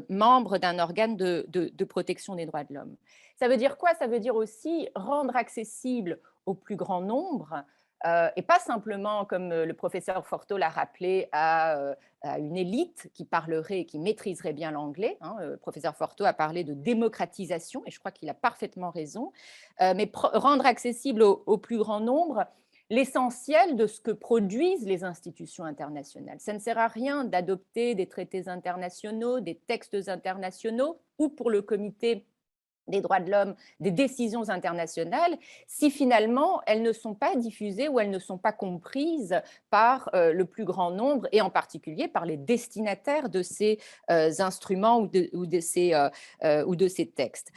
membre d'un organe de protection des droits de l'homme. Ça veut dire quoi? Ça veut dire aussi rendre accessible au plus grand nombre, et pas simplement, comme le professeur Forteau l'a rappelé, à une élite qui parlerait et qui maîtriserait bien l'anglais. Le professeur Forteau a parlé de démocratisation, et je crois qu'il a parfaitement raison, mais rendre accessible au plus grand nombre l'essentiel de ce que produisent les institutions internationales. Ça ne sert à rien d'adopter des traités internationaux, des textes internationaux, ou pour le comité des droits de l'homme, des décisions internationales, si finalement elles ne sont pas diffusées ou elles ne sont pas comprises par le plus grand nombre, et en particulier par les destinataires de ces instruments ou de ces textes.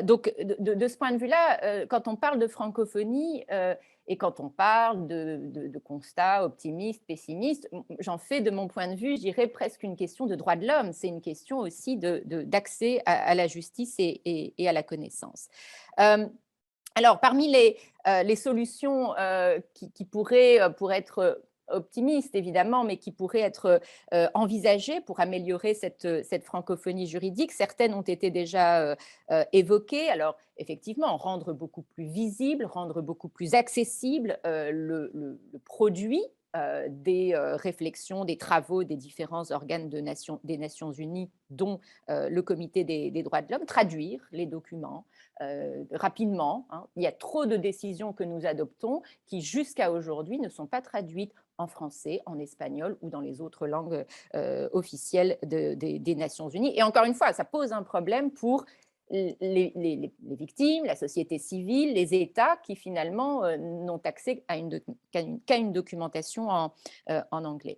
Donc, de ce point de vue-là, quand on parle de francophonie, et quand on parle de constats optimistes, pessimistes, j'en fais de mon point de vue, je dirais presque une question de droits de l'homme. C'est une question aussi d'accès à la justice et à la connaissance. Alors, parmi les solutions qui pourraient être optimistes, évidemment, mais qui pourraient être envisagées pour améliorer cette francophonie juridique, certaines ont été déjà évoquées. Alors, effectivement, rendre beaucoup plus visible, rendre beaucoup plus accessible le produit des réflexions, des travaux des différents organes des Nations Unies, dont le Comité des droits de l'homme, traduire les documents rapidement. Il y a trop de décisions que nous adoptons qui, jusqu'à aujourd'hui, ne sont pas traduites en français, en espagnol ou dans les autres langues officielles des Nations Unies. Et encore une fois, ça pose un problème pour les victimes, la société civile, les États qui finalement n'ont accès qu'à une documentation en anglais.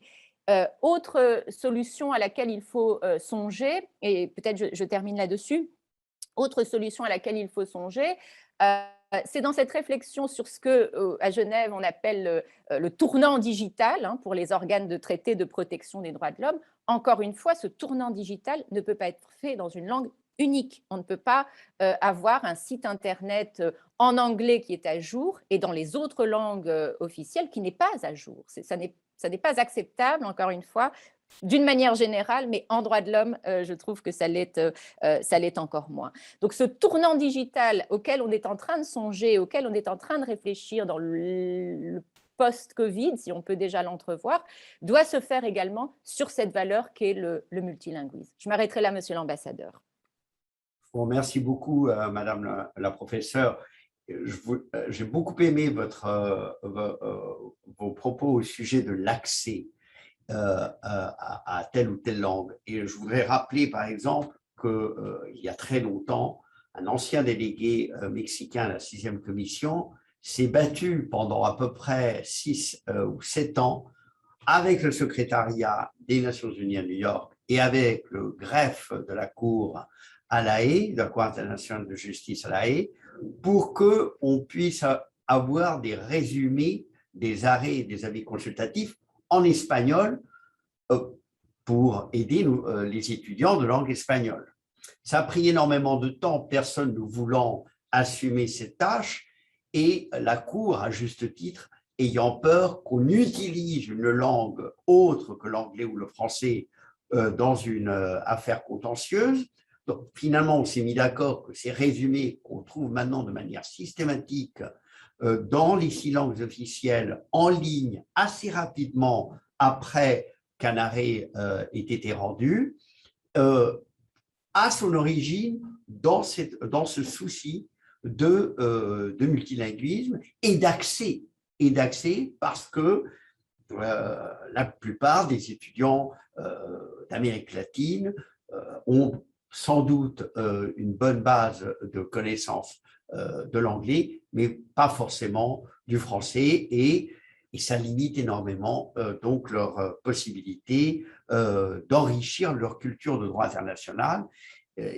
Autre solution à laquelle il faut songer, et peut-être je termine là-dessus, autre solution à laquelle il faut songer, c'est dans cette réflexion sur ce que, à Genève, on appelle le tournant digital, hein, pour les organes de traité de protection des droits de l'homme. Encore une fois, ce tournant digital ne peut pas être fait dans une langue unique. On ne peut pas avoir un site internet en anglais qui est à jour et dans les autres langues officielles qui n'est pas à jour. Ça n'est pas acceptable, encore une fois, d'une manière générale, mais en droit de l'homme, je trouve que ça l'est encore moins. Donc ce tournant digital auquel on est en train de songer, auquel on est en train de réfléchir dans le post-Covid, si on peut déjà l'entrevoir, doit se faire également sur cette valeur qu'est le multilinguisme. Je m'arrêterai là, monsieur l'ambassadeur. Bon, merci beaucoup, Madame la professeure. J'ai beaucoup aimé vos propos au sujet de l'accès à telle ou telle langue. Et je voudrais rappeler, par exemple, qu'il y a très longtemps, un ancien délégué mexicain à la 6e commission s'est battu pendant à peu près 6 ou 7 ans avec le secrétariat des Nations Unies à New York et avec le greffe de la Cour à La Haye, de la Cour internationale de justice à La Haye, pour qu'on puisse avoir des résumés des arrêts et des avis consultatifs en espagnol pour aider les étudiants de langue espagnole. Ça a pris énormément de temps, personne ne voulant assumer cette tâche, et la Cour, à juste titre, ayant peur qu'on utilise une langue autre que l'anglais ou le français dans une affaire contentieuse. Donc, finalement, on s'est mis d'accord que ces résumés qu'on trouve maintenant de manière systématique dans les 6 langues officielles en ligne assez rapidement après qu'un arrêt ait été rendu, a son origine dans ce souci de multilinguisme et d'accès parce que la plupart des étudiants d'Amérique latine ont sans doute une bonne base de connaissances de l'anglais, mais pas forcément du français, et ça limite énormément donc leur possibilité d'enrichir leur culture de droit international.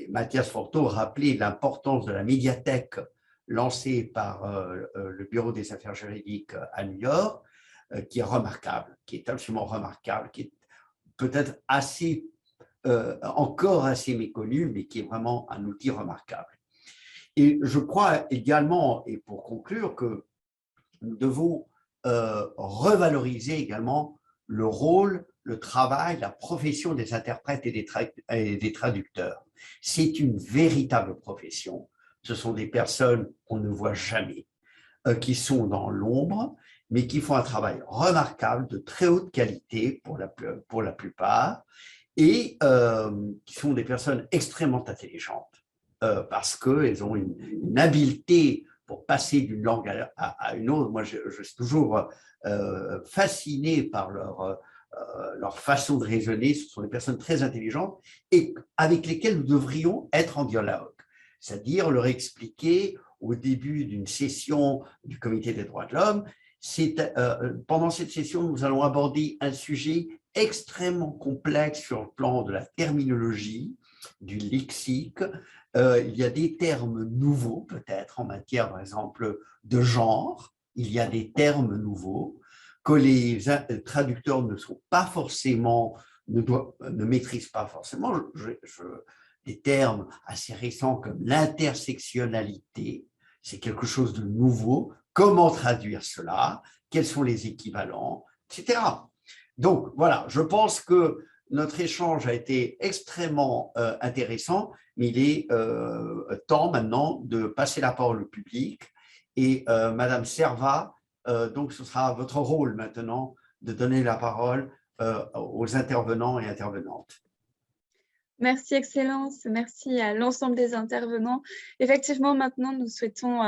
Mathias Forteau rappelait l'importance de la médiathèque lancée par le Bureau des affaires juridiques à New York, qui est remarquable, qui est absolument remarquable, qui est peut-être encore assez méconnu, mais qui est vraiment un outil remarquable. Et je crois également, et pour conclure, que nous devons revaloriser également le rôle, le travail, la profession des interprètes et des traducteurs. C'est une véritable profession. Ce sont des personnes qu'on ne voit jamais, qui sont dans l'ombre, mais qui font un travail remarquable, de très haute qualité pour la plupart, et qui sont des personnes extrêmement intelligentes, parce qu'elles ont une habileté pour passer d'une langue à une autre. Moi, je suis toujours fasciné par leur façon de raisonner. Ce sont des personnes très intelligentes et avec lesquelles nous devrions être en dialogue, c'est-à-dire leur expliquer au début d'une session du Comité des droits de l'homme, pendant cette session, nous allons aborder un sujet extrêmement complexe sur le plan de la terminologie, du lexique. Il y a des termes nouveaux, peut-être, en matière, par exemple, de genre. Il y a des termes nouveaux que les traducteurs ne sont pas forcément, ne maîtrisent pas forcément. Des termes assez récents comme l'intersectionnalité, c'est quelque chose de nouveau. Comment traduire cela? Quels sont les équivalents, etc. Donc, voilà, je pense que notre échange a été extrêmement intéressant, mais il est temps maintenant de passer la parole au public. Et Madame Servat, donc ce sera votre rôle maintenant de donner la parole aux intervenants et intervenantes. Merci, Excellence. Merci à l'ensemble des intervenants. Effectivement, maintenant, nous souhaitons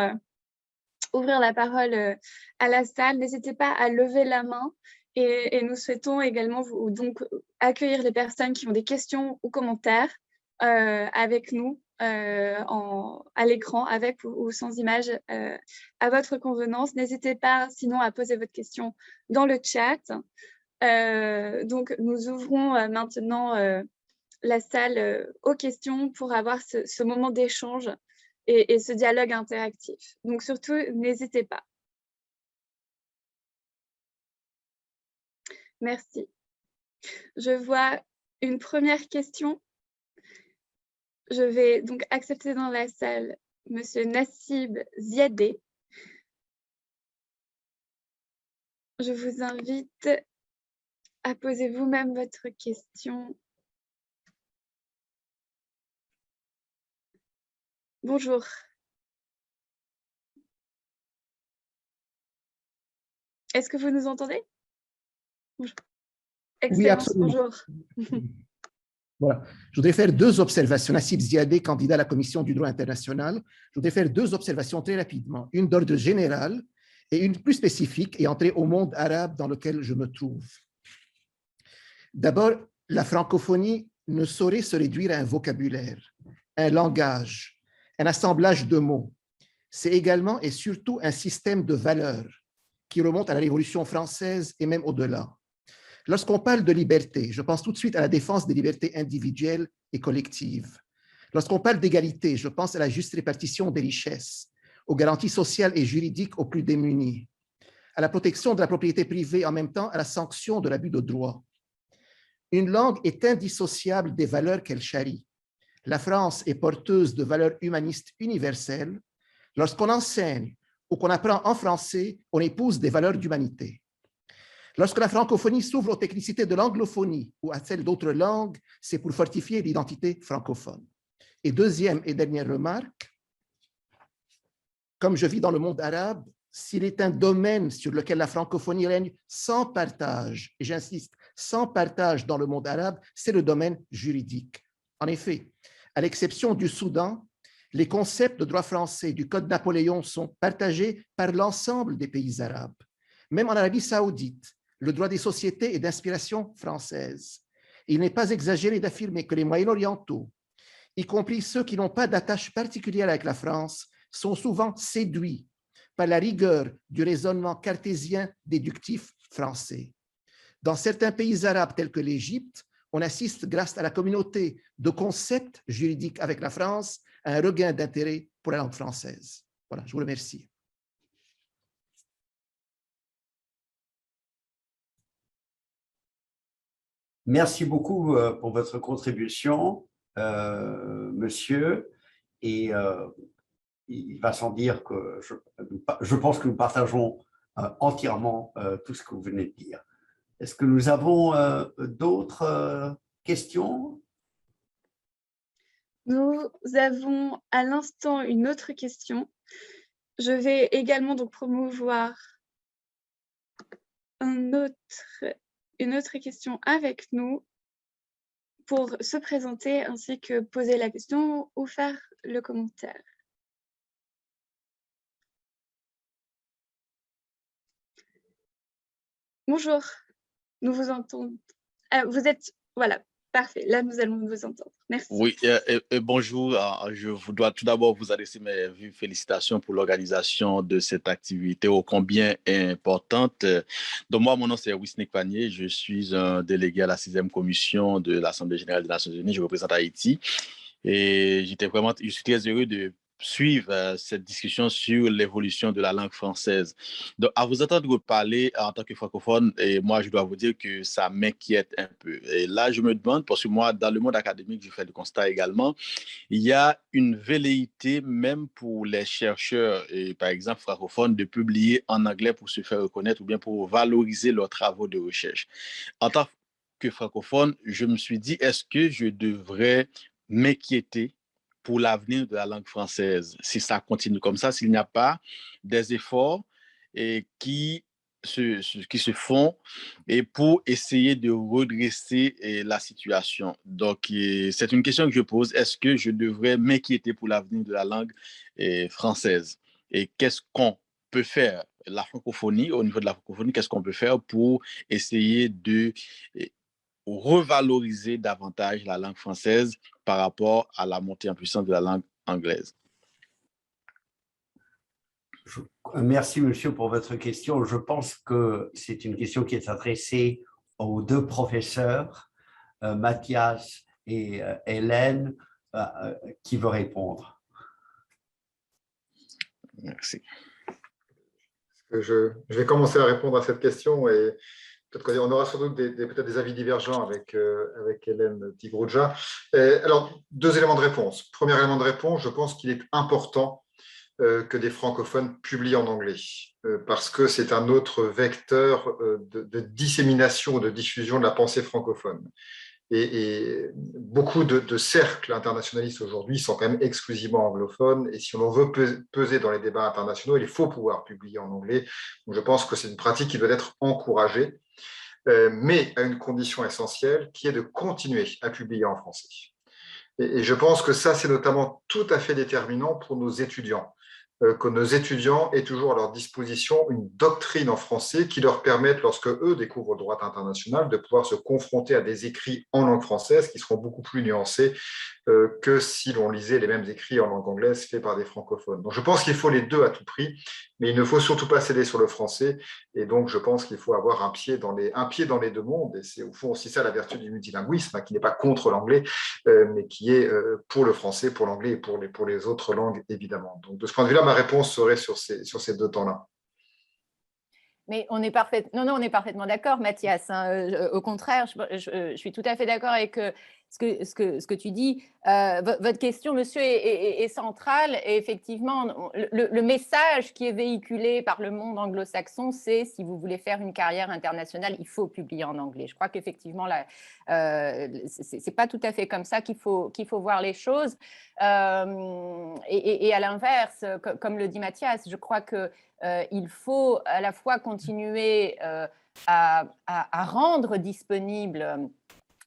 ouvrir la parole à la salle. N'hésitez pas à lever la main et nous souhaitons également donc accueillir les personnes qui ont des questions ou commentaires avec nous à l'écran, avec ou sans image, à votre convenance. N'hésitez pas sinon à poser votre question dans le chat. Donc, nous ouvrons maintenant la salle aux questions pour avoir ce moment d'échange et ce dialogue interactif. Donc, surtout, n'hésitez pas. Merci. Je vois une première question. Je vais donc accepter dans la salle Monsieur Nassib Ziadé. Je vous invite à poser vous-même votre question. Bonjour. Est-ce que vous nous entendez? Bonjour. Excellence, oui, absolument. Bonjour. Voilà. Je voudrais faire deux observations. Nassib Ziadé, candidat à la Commission du droit international. Je voudrais faire deux observations très rapidement. Une d'ordre général et une plus spécifique et entrer au monde arabe dans lequel je me trouve. D'abord, la francophonie ne saurait se réduire à un vocabulaire, un langage, un assemblage de mots. C'est également et surtout un système de valeurs qui remonte à la Révolution française et même au-delà. Lorsqu'on parle de liberté, je pense tout de suite à la défense des libertés individuelles et collectives. Lorsqu'on parle d'égalité, je pense à la juste répartition des richesses, aux garanties sociales et juridiques aux plus démunis, à la protection de la propriété privée, en même temps à la sanction de l'abus de droit. Une langue est indissociable des valeurs qu'elle charrie. La France est porteuse de valeurs humanistes universelles. Lorsqu'on enseigne ou qu'on apprend en français, on épouse des valeurs d'humanité. Lorsque la francophonie s'ouvre aux technicités de l'anglophonie ou à celles d'autres langues, c'est pour fortifier l'identité francophone. Et deuxième et dernière remarque, comme je vis dans le monde arabe, s'il est un domaine sur lequel la francophonie règne sans partage, et j'insiste, sans partage dans le monde arabe, c'est le domaine juridique. En effet, à l'exception du Soudan, les concepts de droit français du Code Napoléon sont partagés par l'ensemble des pays arabes. Même en Arabie saoudite, le droit des sociétés est d'inspiration française. Il n'est pas exagéré d'affirmer que les Moyen-Orientaux, y compris ceux qui n'ont pas d'attache particulière avec la France, sont souvent séduits par la rigueur du raisonnement cartésien déductif français. Dans certains pays arabes tels que l'Égypte, on assiste, grâce à la communauté de concepts juridiques avec la France, à un regain d'intérêt pour la langue française. Voilà, je vous remercie. Merci beaucoup pour votre contribution, monsieur. Et il va sans dire que je pense que nous partageons entièrement tout ce que vous venez de dire. Est-ce que nous avons d'autres questions? Nous avons à l'instant une autre question. Je vais également donc promouvoir une autre question avec nous pour se présenter ainsi que poser la question ou faire le commentaire. Bonjour, nous vous entendons. Vous êtes, voilà, parfait, là nous allons vous entendre. Merci. Oui, bonjour. Je dois tout d'abord vous adresser mes vives félicitations pour l'organisation de cette activité ô combien importante. Donc moi, mon nom c'est Wisnik Panier, je suis un délégué à la 6e commission de l'Assemblée générale des Nations Unies, je représente Haïti et je suis très heureux de suivre cette discussion sur l'évolution de la langue française. Donc, à vous entendre parler en tant que francophone, et moi, je dois vous dire que ça m'inquiète un peu. Et là, je me demande, parce que moi, dans le monde académique, je fais le constat également, il y a une velléité, même pour les chercheurs, et par exemple francophones, de publier en anglais pour se faire reconnaître ou bien pour valoriser leurs travaux de recherche. En tant que francophone, je me suis dit, est-ce que je devrais m'inquiéter pour l'avenir de la langue française, si ça continue comme ça, s'il n'y a pas des efforts qui se font et pour essayer de redresser la situation. Donc, c'est une question que je pose. Est-ce que je devrais m'inquiéter pour l'avenir de la langue française? Et qu'est-ce qu'on peut faire? La francophonie, au niveau de la francophonie, qu'est-ce qu'on peut faire pour essayer de revaloriser davantage la langue française par rapport à la montée en puissance de la langue anglaise? Merci, monsieur, pour votre question. Je pense que c'est une question qui est adressée aux deux professeurs, Mathias et Hélène, qui veut répondre. Merci. Je vais commencer à répondre à cette question et peut-être qu'on aura sans doute peut-être des avis divergents avec Hélène Tigroudja. Alors, deux éléments de réponse. Premier élément de réponse, je pense qu'il est important que des francophones publient en anglais, parce que c'est un autre vecteur de dissémination, de diffusion de la pensée francophone. Et beaucoup de cercles internationalistes aujourd'hui sont quand même exclusivement anglophones. Et si on veut peser dans les débats internationaux, il faut pouvoir publier en anglais. Donc je pense que c'est une pratique qui doit être encouragée, mais à une condition essentielle, qui est de continuer à publier en français. Et je pense que ça, c'est notamment tout à fait déterminant pour nos étudiants. Que nos étudiants aient toujours à leur disposition une doctrine en français qui leur permette, lorsque eux découvrent le droit international, de pouvoir se confronter à des écrits en langue française qui seront beaucoup plus nuancés que si l'on lisait les mêmes écrits en langue anglaise faits par des francophones. Donc je pense qu'il faut les deux à tout prix, mais il ne faut surtout pas céder sur le français. Et donc je pense qu'il faut avoir un pied dans les deux mondes. Et c'est au fond aussi ça la vertu du multilinguisme, qui n'est pas contre l'anglais, mais qui est pour le français, pour l'anglais et pour les autres langues, évidemment. Donc de ce point de vue-là, ma réponse serait sur ces deux temps-là. Mais on est parfaitement d'accord, Mathias. Au contraire, je suis tout à fait d'accord avec ce que tu dis. Votre question, monsieur, est centrale. Et effectivement, le message qui est véhiculé par le monde anglo-saxon, c'est si vous voulez faire une carrière internationale, il faut publier en anglais. Je crois qu'effectivement, c'est pas tout à fait comme ça qu'il faut voir les choses. Et à l'inverse, comme le dit Mathias, je crois que il faut à la fois continuer à rendre disponible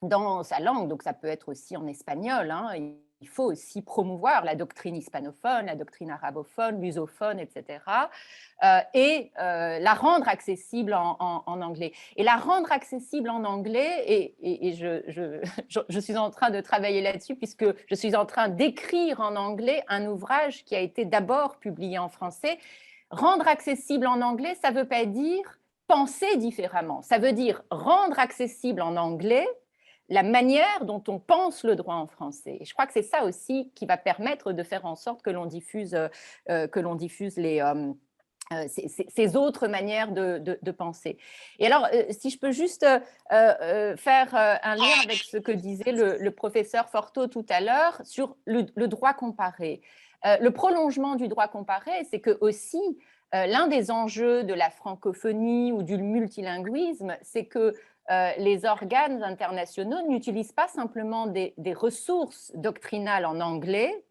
dans sa langue, donc ça peut être aussi en espagnol, hein, il faut aussi promouvoir la doctrine hispanophone, la doctrine arabophone, lusophone, etc. Et la rendre accessible en anglais. Et la rendre accessible en anglais, et je suis en train de travailler là-dessus, puisque je suis en train d'écrire en anglais un ouvrage qui a été d'abord publié en français. Rendre accessible en anglais, ça ne veut pas dire penser différemment. Ça veut dire rendre accessible en anglais la manière dont on pense le droit en français. Et je crois que c'est ça aussi qui va permettre de faire en sorte que l'on diffuse ces autres manières de penser. Et alors, si je peux juste faire un lien avec ce que disait le professeur Forteau tout à l'heure sur le droit comparé. Le prolongement du droit comparé, c'est que aussi, l'un des enjeux de la francophonie ou du multilinguisme, c'est que les organes internationaux n'utilisent pas simplement des ressources doctrinales en anglais,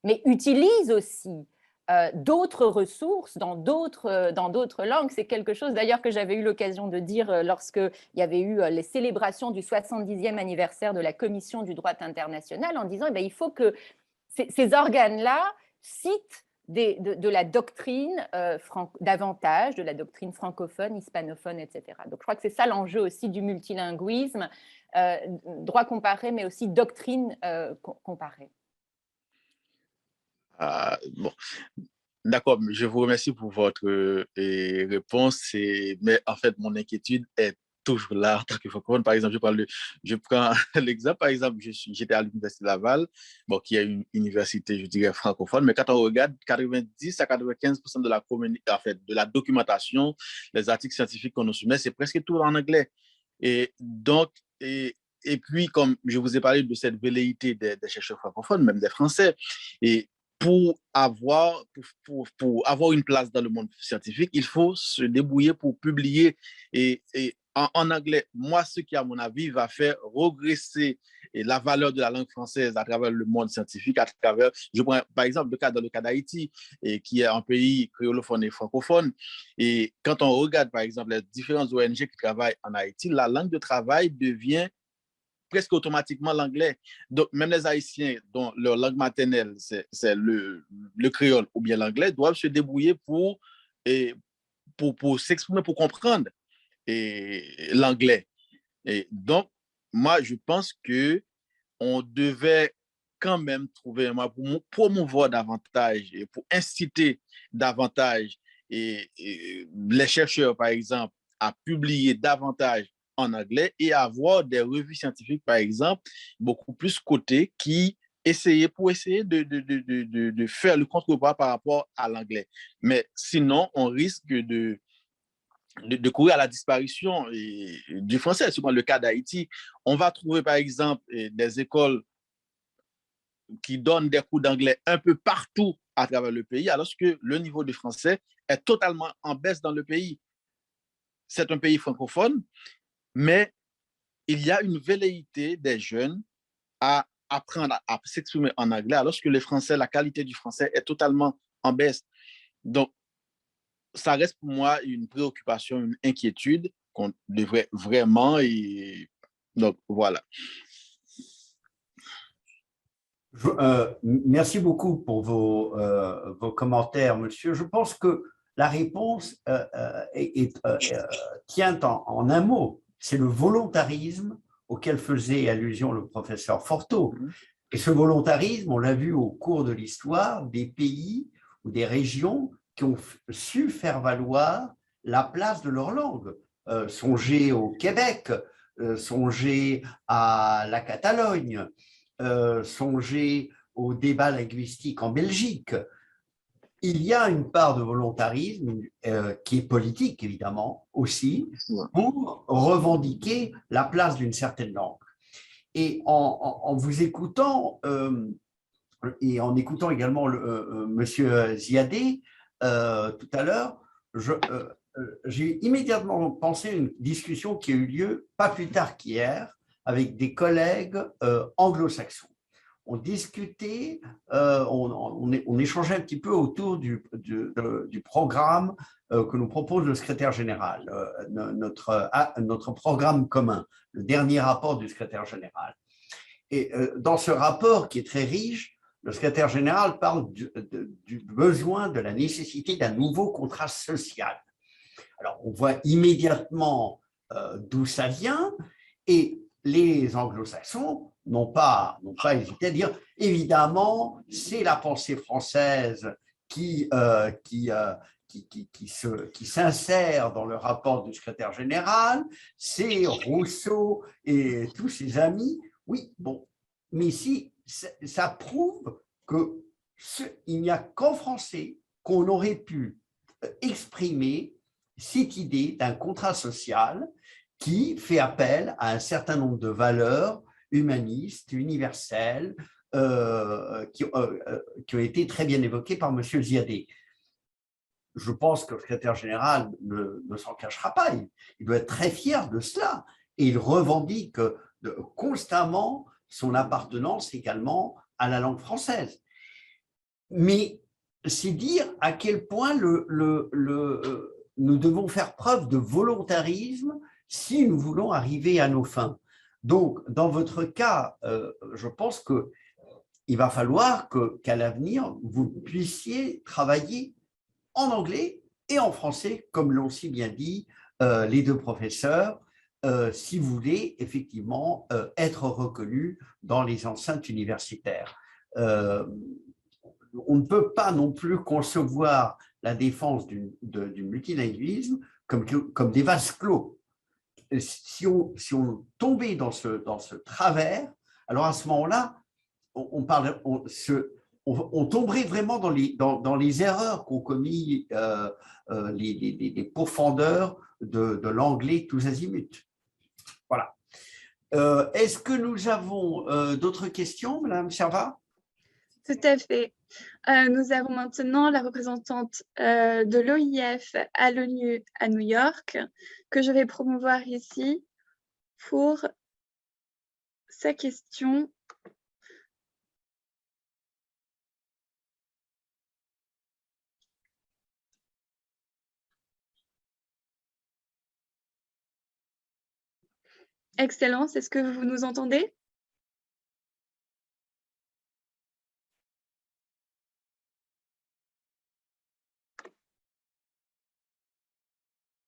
mais utilisent aussi d'autres ressources dans d'autres langues. C'est quelque chose d'ailleurs que j'avais eu l'occasion de dire lorsqu'il y avait eu les célébrations du 70e anniversaire de la Commission du droit international, en disant il faut que ces organes-là citent de la doctrine davantage, de la doctrine francophone, hispanophone, etc. Donc je crois que c'est ça l'enjeu aussi du multilinguisme, droit comparé, mais aussi doctrine comparée. Bon, d'accord, je vous remercie pour votre réponse, mais en fait, mon inquiétude est toujours là en tant que francophone. Par exemple, je prends l'exemple, par exemple, j'étais à l'Université de Laval, qui est une université, je dirais, francophone, mais quand on regarde, 90 à 95% de la communauté, en fait, de la documentation, les articles scientifiques qu'on nous soumet, c'est presque tout en anglais. Et donc, et puis, comme je vous ai parlé de cette velléité des chercheurs francophones, même des Français, et pour avoir une place dans le monde scientifique, il faut se débrouiller pour publier et en anglais. Moi, ce qui, à mon avis, va faire regresser la valeur de la langue française à travers le monde scientifique, je prends par exemple dans le cas d'Haïti, qui est un pays créolophone et francophone. Et quand on regarde, par exemple, les différentes ONG qui travaillent en Haïti, la langue de travail devient presque automatiquement l'anglais. Donc, même les Haïtiens dont leur langue maternelle, c'est le créole ou bien l'anglais, doivent se débrouiller pour s'exprimer, pour comprendre l'anglais. Et donc, moi, je pense qu'on devait quand même trouver un moyen pour promouvoir davantage et pour inciter davantage les chercheurs, par exemple, à publier davantage en anglais et avoir des revues scientifiques, par exemple, beaucoup plus cotées qui essayer de faire le contre-poids par rapport à l'anglais. Mais sinon, on risque de courir à la disparition du français. Souvent, le cas d'Haïti, on va trouver, par exemple, des écoles qui donnent des cours d'anglais un peu partout à travers le pays, alors que le niveau de français est totalement en baisse dans le pays. C'est un pays francophone, mais il y a une velléité des jeunes à apprendre à s'exprimer en anglais, alors que le français, la qualité du français est totalement en baisse. Donc, ça reste pour moi une préoccupation, une inquiétude qu'on devrait vraiment... Donc, voilà. Merci beaucoup pour vos commentaires, monsieur. Je pense que la réponse tient en un mot, c'est le volontarisme auquel faisait allusion le professeur Forteau. Et ce volontarisme, on l'a vu au cours de l'histoire, des pays ou des régions qui ont su faire valoir la place de leur langue. Songez au Québec, songez à la Catalogne, songez au débat linguistique en Belgique. Il y a une part de volontarisme qui est politique, évidemment, aussi, pour revendiquer la place d'une certaine langue. Et en vous écoutant, et en écoutant également monsieur Ziadé tout à l'heure, j'ai immédiatement pensé à une discussion qui a eu lieu pas plus tard qu'hier avec des collègues anglo-saxons. On discutait, on échangeait un petit peu autour du programme que nous propose le secrétaire général, notre programme commun, le dernier rapport du secrétaire général. Et dans ce rapport qui est très riche, le secrétaire général parle du besoin, de la nécessité d'un nouveau contrat social. Alors, on voit immédiatement d'où ça vient, et les anglo-saxons n'ont pas hésité à dire, évidemment, c'est la pensée française qui s'insère dans le rapport du secrétaire général, c'est Rousseau et tous ses amis. Oui, bon, mais ici, ça prouve qu'il n'y a qu'en français qu'on aurait pu exprimer cette idée d'un contrat social qui fait appel à un certain nombre de valeurs humanistes, universelles, qui ont été très bien évoquées par M. Ziadé. Je pense que le secrétaire général ne s'en cachera pas, il doit être très fier de cela, et il revendique constamment son appartenance également à la langue française. Mais c'est dire à quel point nous devons faire preuve de volontarisme si nous voulons arriver à nos fins. Donc, dans votre cas, je pense qu'il va falloir qu'à l'avenir, vous puissiez travailler en anglais et en français, comme l'ont si bien dit les deux professeurs, si vous voulez effectivement être reconnu dans les enceintes universitaires. On ne peut pas non plus concevoir la défense du multilinguisme comme des vases clos. Si on tombait dans ce travers, alors à ce moment-là, on tomberait vraiment dans les erreurs qu'ont commis les pourfendeurs de l'anglais tous azimuts. Voilà. Est-ce que nous avons d'autres questions, Madame Servat? Tout à fait. Nous avons maintenant la représentante de l'OIF à l'ONU à New York, que je vais promouvoir ici pour sa question. Excellence, est-ce que vous nous entendez?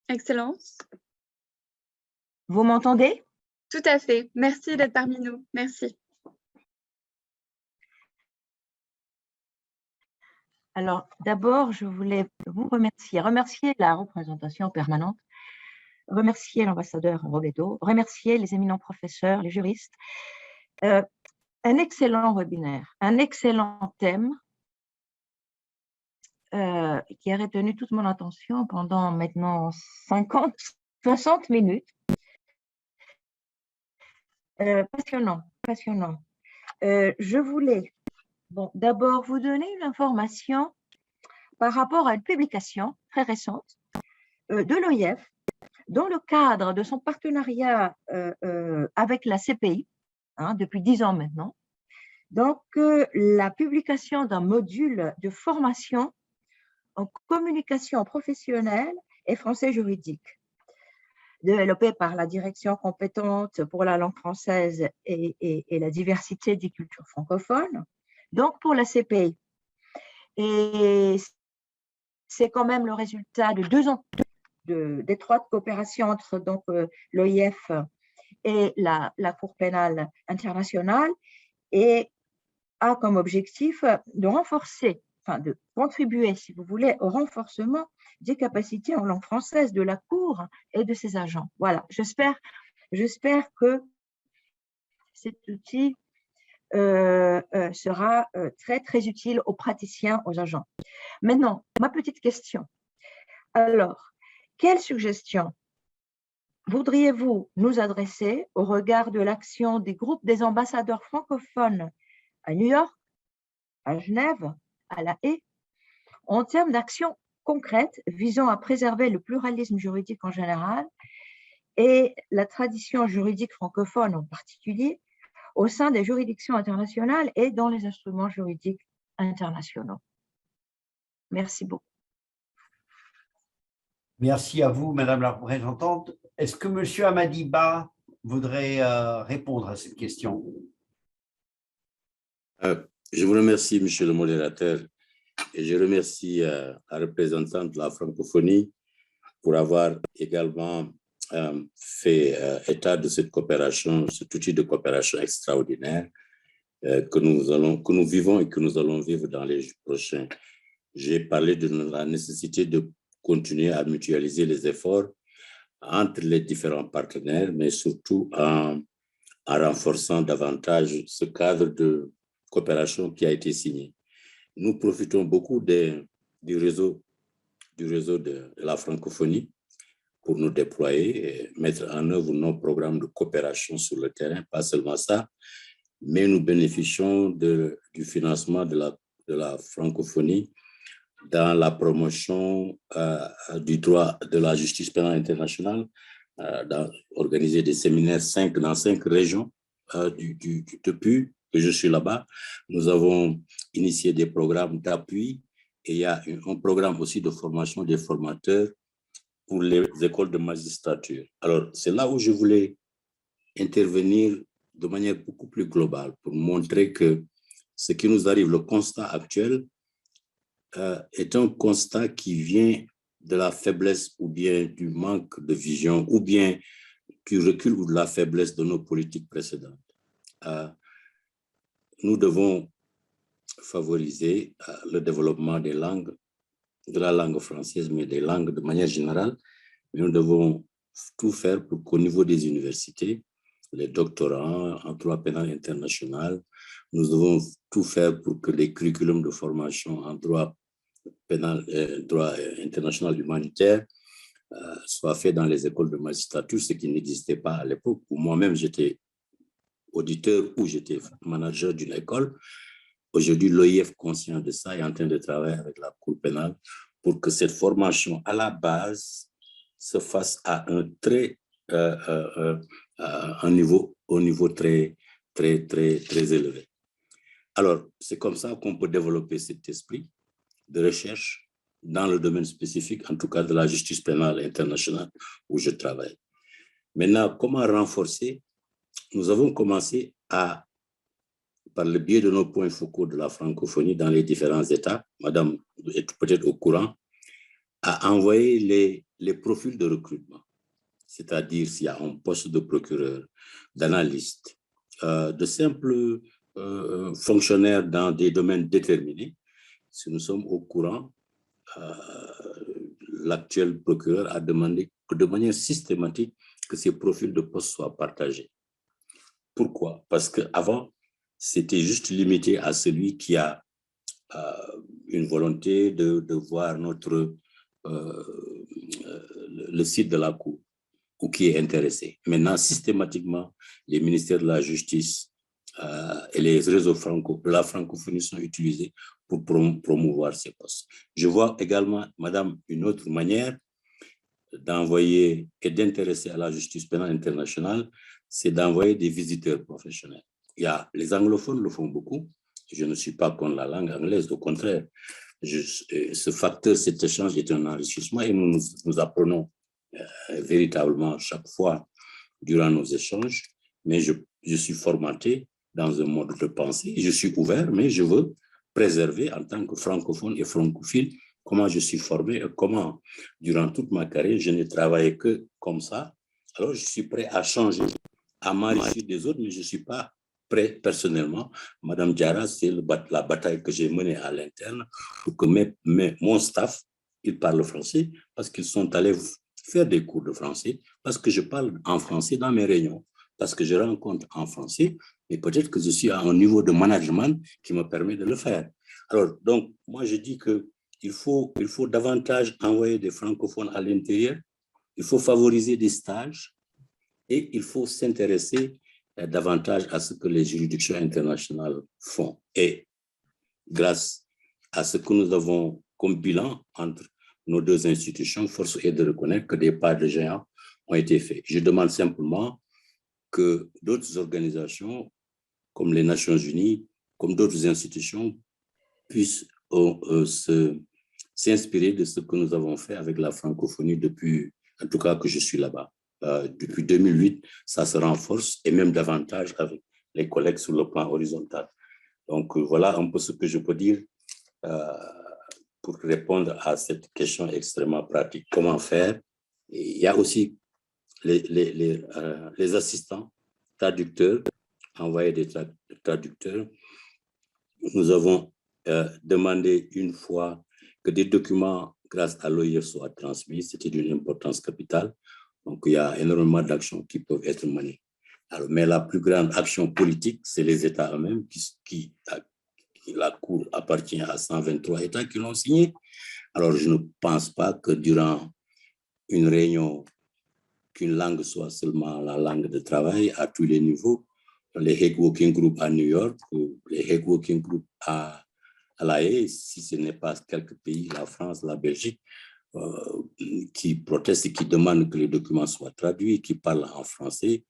Excellence. Vous m'entendez? Tout à fait. Merci d'être parmi nous. Merci. Alors, d'abord, je voulais vous remercier la représentation permanente remercier l'ambassadeur Robledo, remercier les éminents professeurs, les juristes. Un excellent webinaire, un excellent thème qui a retenu toute mon attention pendant maintenant 50, 60 minutes. Passionnant, passionnant. Je voulais d'abord vous donner une information par rapport à une publication très récente de l'OIF dans le cadre de son partenariat avec la CPI, depuis 10 ans maintenant. Donc, la publication d'un module de formation en communication professionnelle et français juridique, développé par la direction compétente pour la langue française et la diversité des cultures francophones, donc pour la CPI. Et c'est quand même le résultat de 2 ans d'étroite coopération entre l'OIF et la Cour pénale internationale, et a comme objectif de renforcer, de contribuer, si vous voulez, au renforcement des capacités en langue française de la Cour et de ses agents. Voilà, j'espère que cet outil sera très, très utile aux praticiens, aux agents. Maintenant, ma petite question. Alors, quelles suggestions voudriez-vous nous adresser au regard de l'action des groupes des ambassadeurs francophones à New York, à Genève, à La Haye, en termes d'actions concrètes visant à préserver le pluralisme juridique en général et la tradition juridique francophone en particulier au sein des juridictions internationales et dans les instruments juridiques internationaux? Merci beaucoup. Merci à vous, Madame la représentante. Est-ce que Monsieur Amadiba voudrait répondre à cette question? Je vous remercie, Monsieur le modérateur, et je remercie la représentante de la francophonie pour avoir également fait état de cette coopération, cet outil de coopération extraordinaire que nous vivons et que nous allons vivre dans les jours prochains. J'ai parlé de la nécessité de continuer à mutualiser les efforts entre les différents partenaires, mais surtout en renforçant davantage ce cadre de coopération qui a été signé. Nous profitons beaucoup du réseau de la francophonie pour nous déployer et mettre en œuvre nos programmes de coopération sur le terrain. Pas seulement ça, mais nous bénéficions du financement de la francophonie dans la promotion du droit de la justice pénale internationale, organiser des séminaires dans 5 régions depuis que je suis là-bas. Nous avons initié des programmes d'appui et il y a un programme aussi de formation des formateurs pour les écoles de magistrature. Alors, c'est là où je voulais intervenir de manière beaucoup plus globale pour montrer que ce qui nous arrive, le constat actuel, est un constat qui vient de la faiblesse ou bien du manque de vision ou bien du recul ou de la faiblesse de nos politiques précédentes. Nous devons favoriser le développement des langues, de la langue française, mais des langues de manière générale. Mais nous devons tout faire pour qu'au niveau des universités, les doctorants en droit pénal international, nous devons tout faire pour que les curriculums de formation en droit pénal, droit international humanitaire soient faits dans les écoles de magistrature, ce qui n'existait pas à l'époque où moi-même j'étais auditeur ou j'étais manager d'une école. Aujourd'hui, l'OIF, conscient de ça, est en train de travailler avec la Cour pénale pour que cette formation à la base se fasse à un niveau très élevé. Alors, c'est comme ça qu'on peut développer cet esprit de recherche dans le domaine spécifique, en tout cas de la justice pénale internationale où je travaille. Maintenant, comment renforcer? Nous avons commencé par le biais de nos points focaux de la francophonie dans les différents États, Madame est peut-être au courant, à envoyer les profils de recrutement, c'est-à-dire s'il y a un poste de procureur, d'analyste, de simples fonctionnaires dans des domaines déterminés. Si nous sommes au courant, l'actuel procureur a demandé de manière systématique que ces profils de poste soient partagés. Pourquoi? Parce qu'avant, c'était juste limité à celui qui a une volonté de voir le site de la Cour ou qui est intéressé. Maintenant, systématiquement, les ministères de la Justice et les réseaux la francophonie sont utilisés pour promouvoir ces postes. Je vois également, madame, une autre manière d'envoyer et d'intéresser à la justice pénale internationale, c'est d'envoyer des visiteurs professionnels. Les anglophones le font beaucoup. Je ne suis pas contre la langue anglaise, au contraire. Ce facteur, cet échange est un enrichissement et nous apprenons véritablement chaque fois durant nos échanges, mais je suis formaté dans un mode de pensée. Je suis ouvert, mais je veux préserver en tant que francophone et francophile comment je suis formé et comment, durant toute ma carrière, je n'ai travaillé que comme ça. Alors, je suis prêt à changer, à m'enrichir des autres, mais je ne suis pas prêt personnellement. Madame Diarra, c'est la bataille que j'ai menée à l'interne pour que mon staff, ils parlent français parce qu'ils sont allés faire des cours de français, parce que je parle en français dans mes réunions, parce que je rencontre en français, mais peut-être que je suis à un niveau de management qui me permet de le faire. Alors, donc, moi, je dis qu'il faut davantage envoyer des francophones à l'intérieur, il faut favoriser des stages et il faut s'intéresser davantage à ce que les juridictions internationales font. Et grâce à ce que nous avons comme bilan entre nos deux institutions, force est de reconnaître que des pas de géant ont été faits. Je demande simplement que d'autres organisations, comme les Nations Unies, comme d'autres institutions, puissent s'inspirer de ce que nous avons fait avec la francophonie depuis, en tout cas que je suis là-bas. Depuis 2008, ça se renforce et même davantage avec les collègues sur le plan horizontal. Donc, voilà un peu ce que je peux dire pour répondre à cette question extrêmement pratique. Comment faire? Et il y a aussi les assistants traducteurs, envoyer des traducteurs. Nous avons demandé une fois que des documents, grâce à l'OIF, soient transmis. C'était d'une importance capitale. Donc, il y a énormément d'actions qui peuvent être menées. Alors, mais la plus grande action politique, c'est les États eux-mêmes la Cour appartient à 123 États qui l'ont signé. Alors, je ne pense pas que durant une réunion, qu'une langue soit seulement la langue de travail à tous les niveaux. Les Hague Working Group à New York, les Hague Working Group à La Haye, si ce n'est pas quelques pays, la France, la Belgique, qui protestent et qui demandent que les documents soient traduits, qui parlent en français,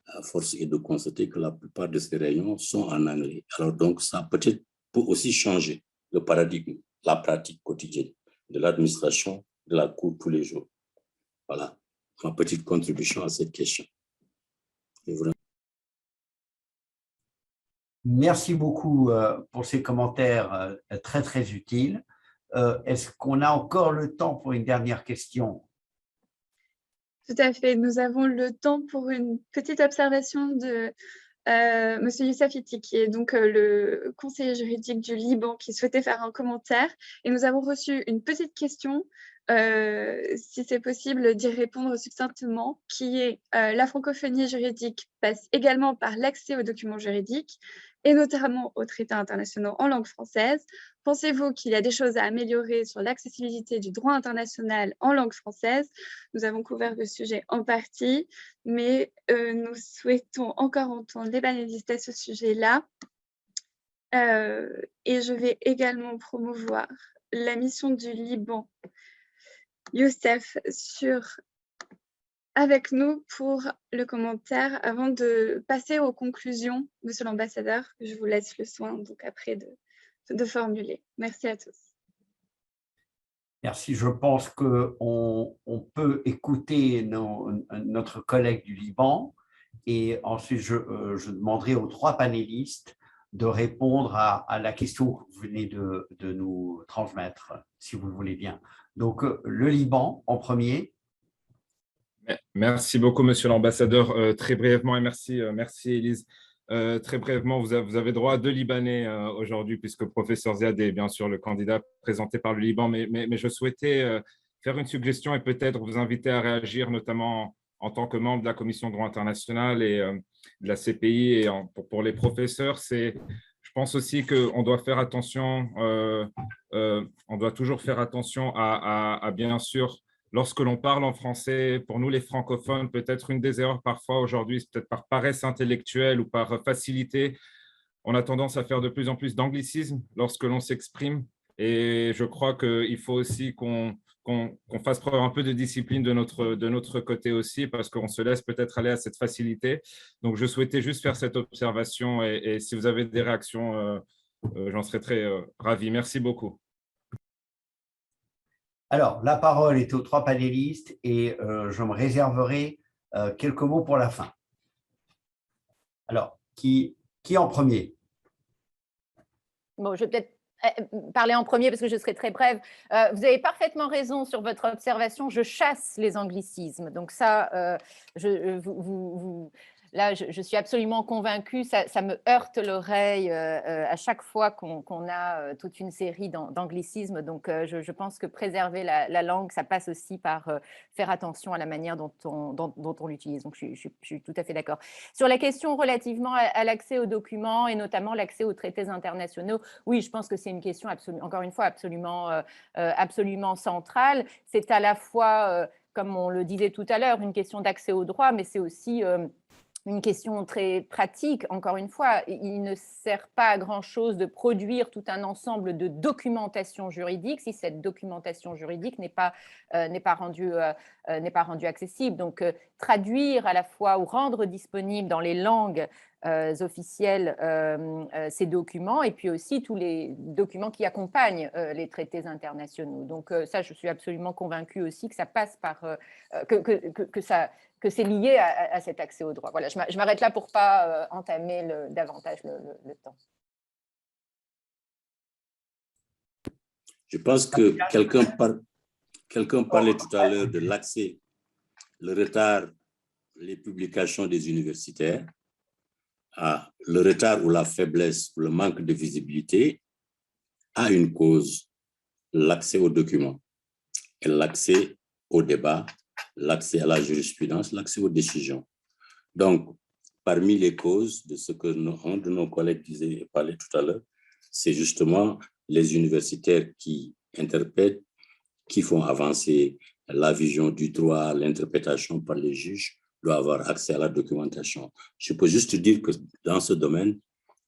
à force est de constater que la plupart de ces réunions sont en anglais. Alors donc, ça peut-être peut aussi changer le paradigme, la pratique quotidienne de l'administration de la Cour tous les jours. Voilà ma petite contribution à cette question. Merci beaucoup pour ces commentaires très, très utiles. Est-ce qu'on a encore le temps pour une dernière question? Tout à fait. Nous avons le temps pour une petite observation de M. Youssef Iti, qui est donc le conseiller juridique du Liban, qui souhaitait faire un commentaire. Et nous avons reçu une petite question, si c'est possible d'y répondre succinctement, qui est la francophonie juridique passe également par l'accès aux documents juridiques, et notamment aux traités internationaux en langue française. Pensez-vous qu'il y a des choses à améliorer sur l'accessibilité du droit international en langue française? Nous avons couvert le sujet en partie, mais nous souhaitons encore entendre les panélistes à ce sujet-là. Et je vais également promouvoir la mission du Liban, Youssef, avec nous pour le commentaire avant de passer aux conclusions, Monsieur l'ambassadeur. Je vous laisse le soin donc après de formuler. Merci à tous. Merci. Je pense qu'on peut écouter notre collègue du Liban et ensuite je demanderai aux trois panélistes de répondre à la question que vous venez de nous transmettre, si vous le voulez bien. Donc, le Liban en premier. Merci beaucoup, Monsieur l'ambassadeur. Très brièvement, et merci Élise. Très brièvement, vous avez droit à 2 Libanais aujourd'hui, puisque le professeur Ziad est bien sûr le candidat présenté par le Liban, mais je souhaitais faire une suggestion et peut-être vous inviter à réagir, notamment en tant que membre de la Commission de droit international et de la CPI. Et pour les professeurs, je pense aussi qu'on doit faire attention, on doit toujours faire attention à bien sûr, lorsque l'on parle en français, pour nous les francophones, peut-être une des erreurs parfois aujourd'hui, c'est peut-être par paresse intellectuelle ou par facilité, on a tendance à faire de plus en plus d'anglicisme lorsque l'on s'exprime. Et je crois qu'il faut aussi qu'on fasse preuve un peu de discipline de notre côté aussi, parce qu'on se laisse peut-être aller à cette facilité. Donc, je souhaitais juste faire cette observation et si vous avez des réactions, j'en serais très ravi. Merci beaucoup. Alors, la parole est aux 3 panélistes et je me réserverai quelques mots pour la fin. Alors, qui en premier? Bon, je vais peut-être parler en premier parce que je serai très brève. Vous avez parfaitement raison sur votre observation. Je chasse les anglicismes. Donc ça, là, je suis absolument convaincue. Ça me heurte l'oreille à chaque fois qu'on a toute une série d'anglicismes. Donc, je pense que préserver la langue, ça passe aussi par faire attention à la manière dont on l'utilise. Donc, je suis tout à fait d'accord. Sur la question relativement à l'accès aux documents et notamment l'accès aux traités internationaux, oui, je pense que c'est une question, encore une fois, absolument centrale. C'est à la fois, comme on le disait tout à l'heure, une question d'accès aux droits, mais c'est aussi une question très pratique. Encore une fois, il ne sert pas à grand-chose de produire tout un ensemble de documentation juridique si cette documentation juridique n'est pas rendue accessible. Donc, traduire à la fois ou rendre disponible dans les langues officielles ces documents et puis aussi tous les documents qui accompagnent les traités internationaux. Donc, ça, je suis absolument convaincue aussi que ça passe par… que c'est lié à cet accès au droit. Voilà, je m'arrête là pour ne pas entamer davantage le temps. Je pense que quelqu'un parlait tout à l'heure de l'accès, le retard, les publications des universitaires, le retard ou la faiblesse, le manque de visibilité a une cause, l'accès aux documents et l'accès au débat, l'accès à la jurisprudence, l'accès aux décisions. Donc, parmi les causes de ce que un de nos collègues disait et parlait tout à l'heure, c'est justement les universitaires qui interprètent, qui font avancer la vision du droit, l'interprétation par les juges, doivent avoir accès à la documentation. Je peux juste dire que dans ce domaine,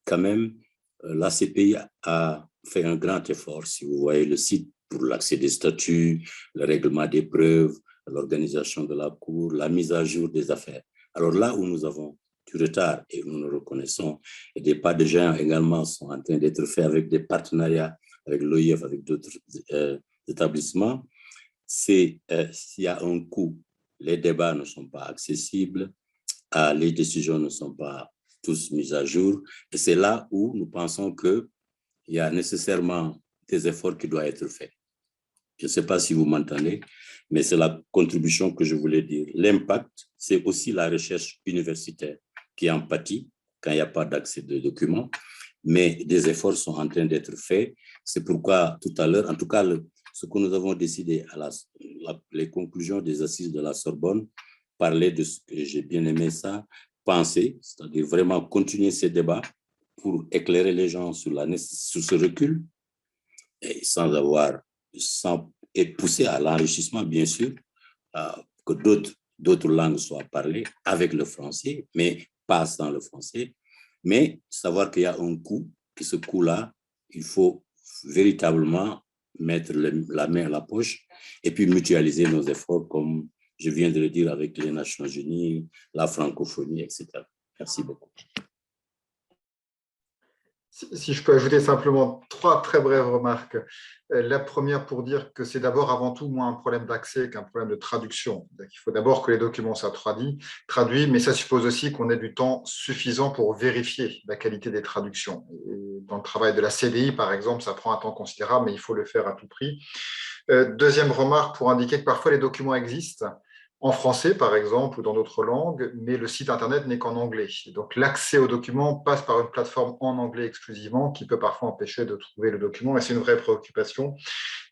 quand même, la CPI a fait un grand effort. Si vous voyez le site pour l'accès des statuts, le règlement des preuves, l'organisation de la cour, la mise à jour des affaires. Alors là où nous avons du retard et nous le reconnaissons, et des pas de géants également sont en train d'être faits avec des partenariats avec l'OIF, avec d'autres établissements, c'est s'il y a un coût, les débats ne sont pas accessibles, les décisions ne sont pas tous mises à jour, et c'est là où nous pensons qu'il y a nécessairement des efforts qui doivent être faits. Je ne sais pas si vous m'entendez, mais c'est la contribution que je voulais dire. L'impact, c'est aussi la recherche universitaire qui en pâtit quand il n'y a pas d'accès de documents, mais des efforts sont en train d'être faits. C'est pourquoi tout à l'heure, en tout cas, ce que nous avons décidé, les conclusions des assises de la Sorbonne, parlaient de ce que j'ai bien aimé ça, penser, c'est-à-dire vraiment continuer ces débats pour éclairer les gens sur ce recul et et pousser à l'enrichissement, bien sûr, que d'autres langues soient parlées avec le français, mais pas sans le français, mais savoir qu'il y a un coût, que ce coût-là, il faut véritablement mettre la main à la poche et puis mutualiser nos efforts, comme je viens de le dire avec les Nations Unies, la francophonie, etc. Merci beaucoup. Si je peux ajouter simplement 3 très brèves remarques. La première pour dire que c'est d'abord avant tout moins un problème d'accès qu'un problème de traduction. Il faut d'abord que les documents soient traduits, mais ça suppose aussi qu'on ait du temps suffisant pour vérifier la qualité des traductions. Et dans le travail de la CDI, par exemple, ça prend un temps considérable, mais il faut le faire à tout prix. Deuxième remarque pour indiquer que parfois les documents existent, en français, par exemple, ou dans d'autres langues, mais le site Internet n'est qu'en anglais. Donc, l'accès aux documents passe par une plateforme en anglais exclusivement qui peut parfois empêcher de trouver le document, et c'est une vraie préoccupation.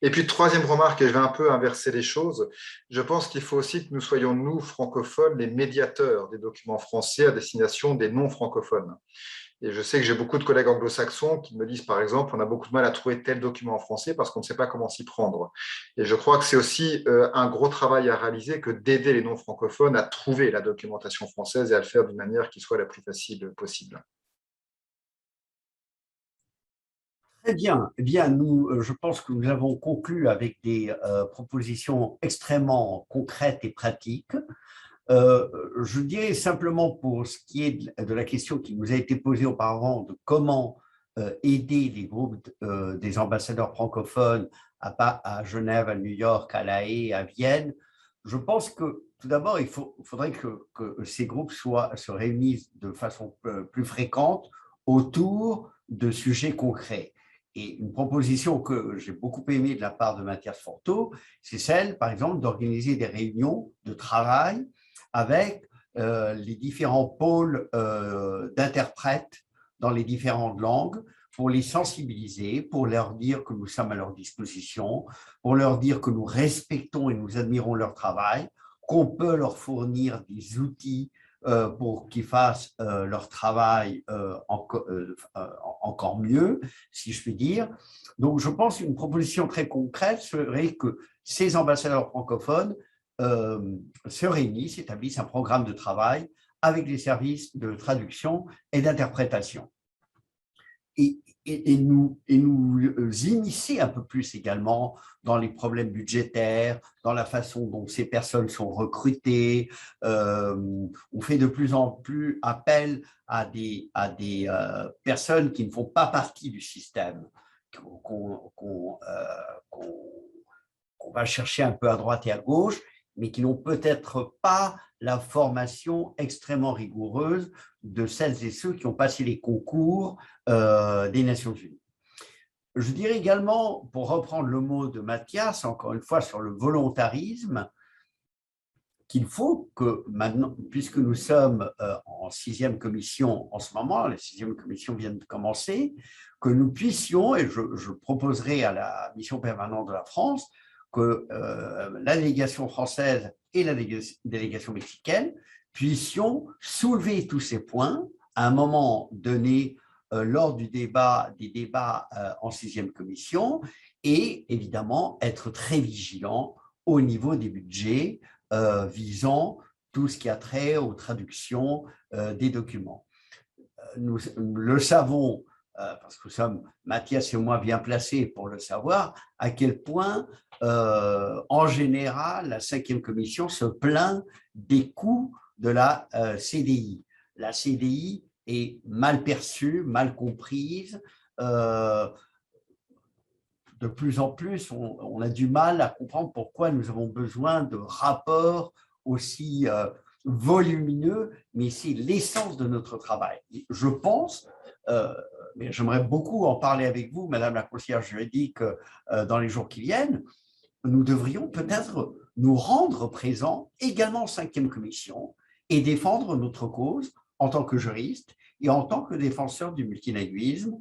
Et puis, troisième remarque, et je vais un peu inverser les choses, je pense qu'il faut aussi que nous soyons, nous, francophones, les médiateurs des documents français à destination des non-francophones. Et je sais que j'ai beaucoup de collègues anglo-saxons qui me disent, par exemple, on a beaucoup de mal à trouver tel document en français parce qu'on ne sait pas comment s'y prendre. Et je crois que c'est aussi un gros travail à réaliser que d'aider les non-francophones à trouver la documentation française et à le faire d'une manière qui soit la plus facile possible. Très bien. Eh bien, je pense que nous avons conclu avec des propositions extrêmement concrètes et pratiques. Je dirais simplement pour ce qui est de la question qui nous a été posée auparavant de comment aider les groupes des ambassadeurs francophones à Genève, à New York, à La Haye, à Vienne. Je pense que tout d'abord, il faudrait que ces groupes se réunissent de façon plus fréquente autour de sujets concrets. Et une proposition que j'ai beaucoup aimée de la part de Mathias Forteau, c'est celle, par exemple, d'organiser des réunions de travail avec les différents pôles d'interprètes dans les différentes langues pour les sensibiliser, pour leur dire que nous sommes à leur disposition, pour leur dire que nous respectons et nous admirons leur travail, qu'on peut leur fournir des outils pour qu'ils fassent leur travail encore mieux, si je puis dire. Donc, je pense qu'une proposition très concrète serait que ces ambassadeurs francophones se réunissent, établissent un programme de travail avec les services de traduction et d'interprétation. Et nous initier un peu plus également dans les problèmes budgétaires, dans la façon dont ces personnes sont recrutées. On fait de plus en plus appel à des personnes qui ne font pas partie du système, qu'on va chercher un peu à droite et à gauche, mais qui n'ont peut-être pas la formation extrêmement rigoureuse de celles et ceux qui ont passé les concours des Nations Unies. Je dirais également, pour reprendre le mot de Mathias, encore une fois sur le volontarisme, qu'il faut que maintenant, puisque nous sommes en 6e commission en ce moment, la 6e commission vient de commencer, que nous puissions, et je proposerai à la mission permanente de la France, que la délégation française et la délégation mexicaine puissions soulever tous ces points à un moment donné lors des débats en 6e commission et évidemment être très vigilants au niveau des budgets visant tout ce qui a trait aux traductions des documents. Nous le savons, parce que Mathias et moi bien placés pour le savoir, à quel point, en général, la 5e commission se plaint des coûts de la CDI. La CDI est mal perçue, mal comprise. De plus en plus, on a du mal à comprendre pourquoi nous avons besoin de rapports aussi volumineux, mais c'est l'essence de notre travail. Je pense, mais j'aimerais beaucoup en parler avec vous, Madame la conseillère juridique, dans les jours qui viennent, nous devrions peut-être nous rendre présents également en 5e commission et défendre notre cause en tant que juriste et en tant que défenseur du multilinguisme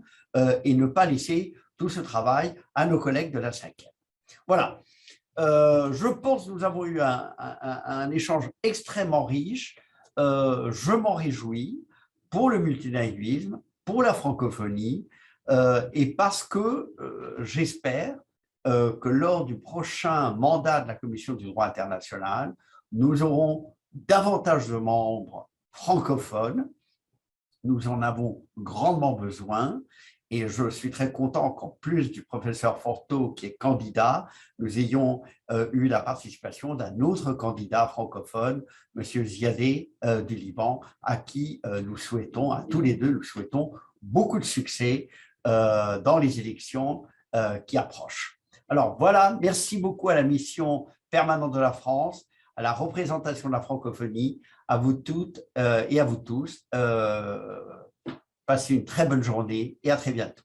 et ne pas laisser tout ce travail à nos collègues de la 5e. Voilà. Je pense que nous avons eu un échange extrêmement riche. Je m'en réjouis pour le multilinguisme, pour la francophonie, et parce que j'espère que lors du prochain mandat de la Commission du droit international, nous aurons davantage de membres francophones. Nous en avons grandement besoin. Et je suis très content qu'en plus du professeur Forteau, qui est candidat, nous ayons eu la participation d'un autre candidat francophone, M. Ziadé du Liban, à qui nous souhaitons, à tous les deux, nous souhaitons beaucoup de succès dans les élections qui approchent. Alors voilà, merci beaucoup à la mission permanente de la France, à la représentation de la francophonie, à vous toutes et à vous tous. Passez une très bonne journée et à très bientôt.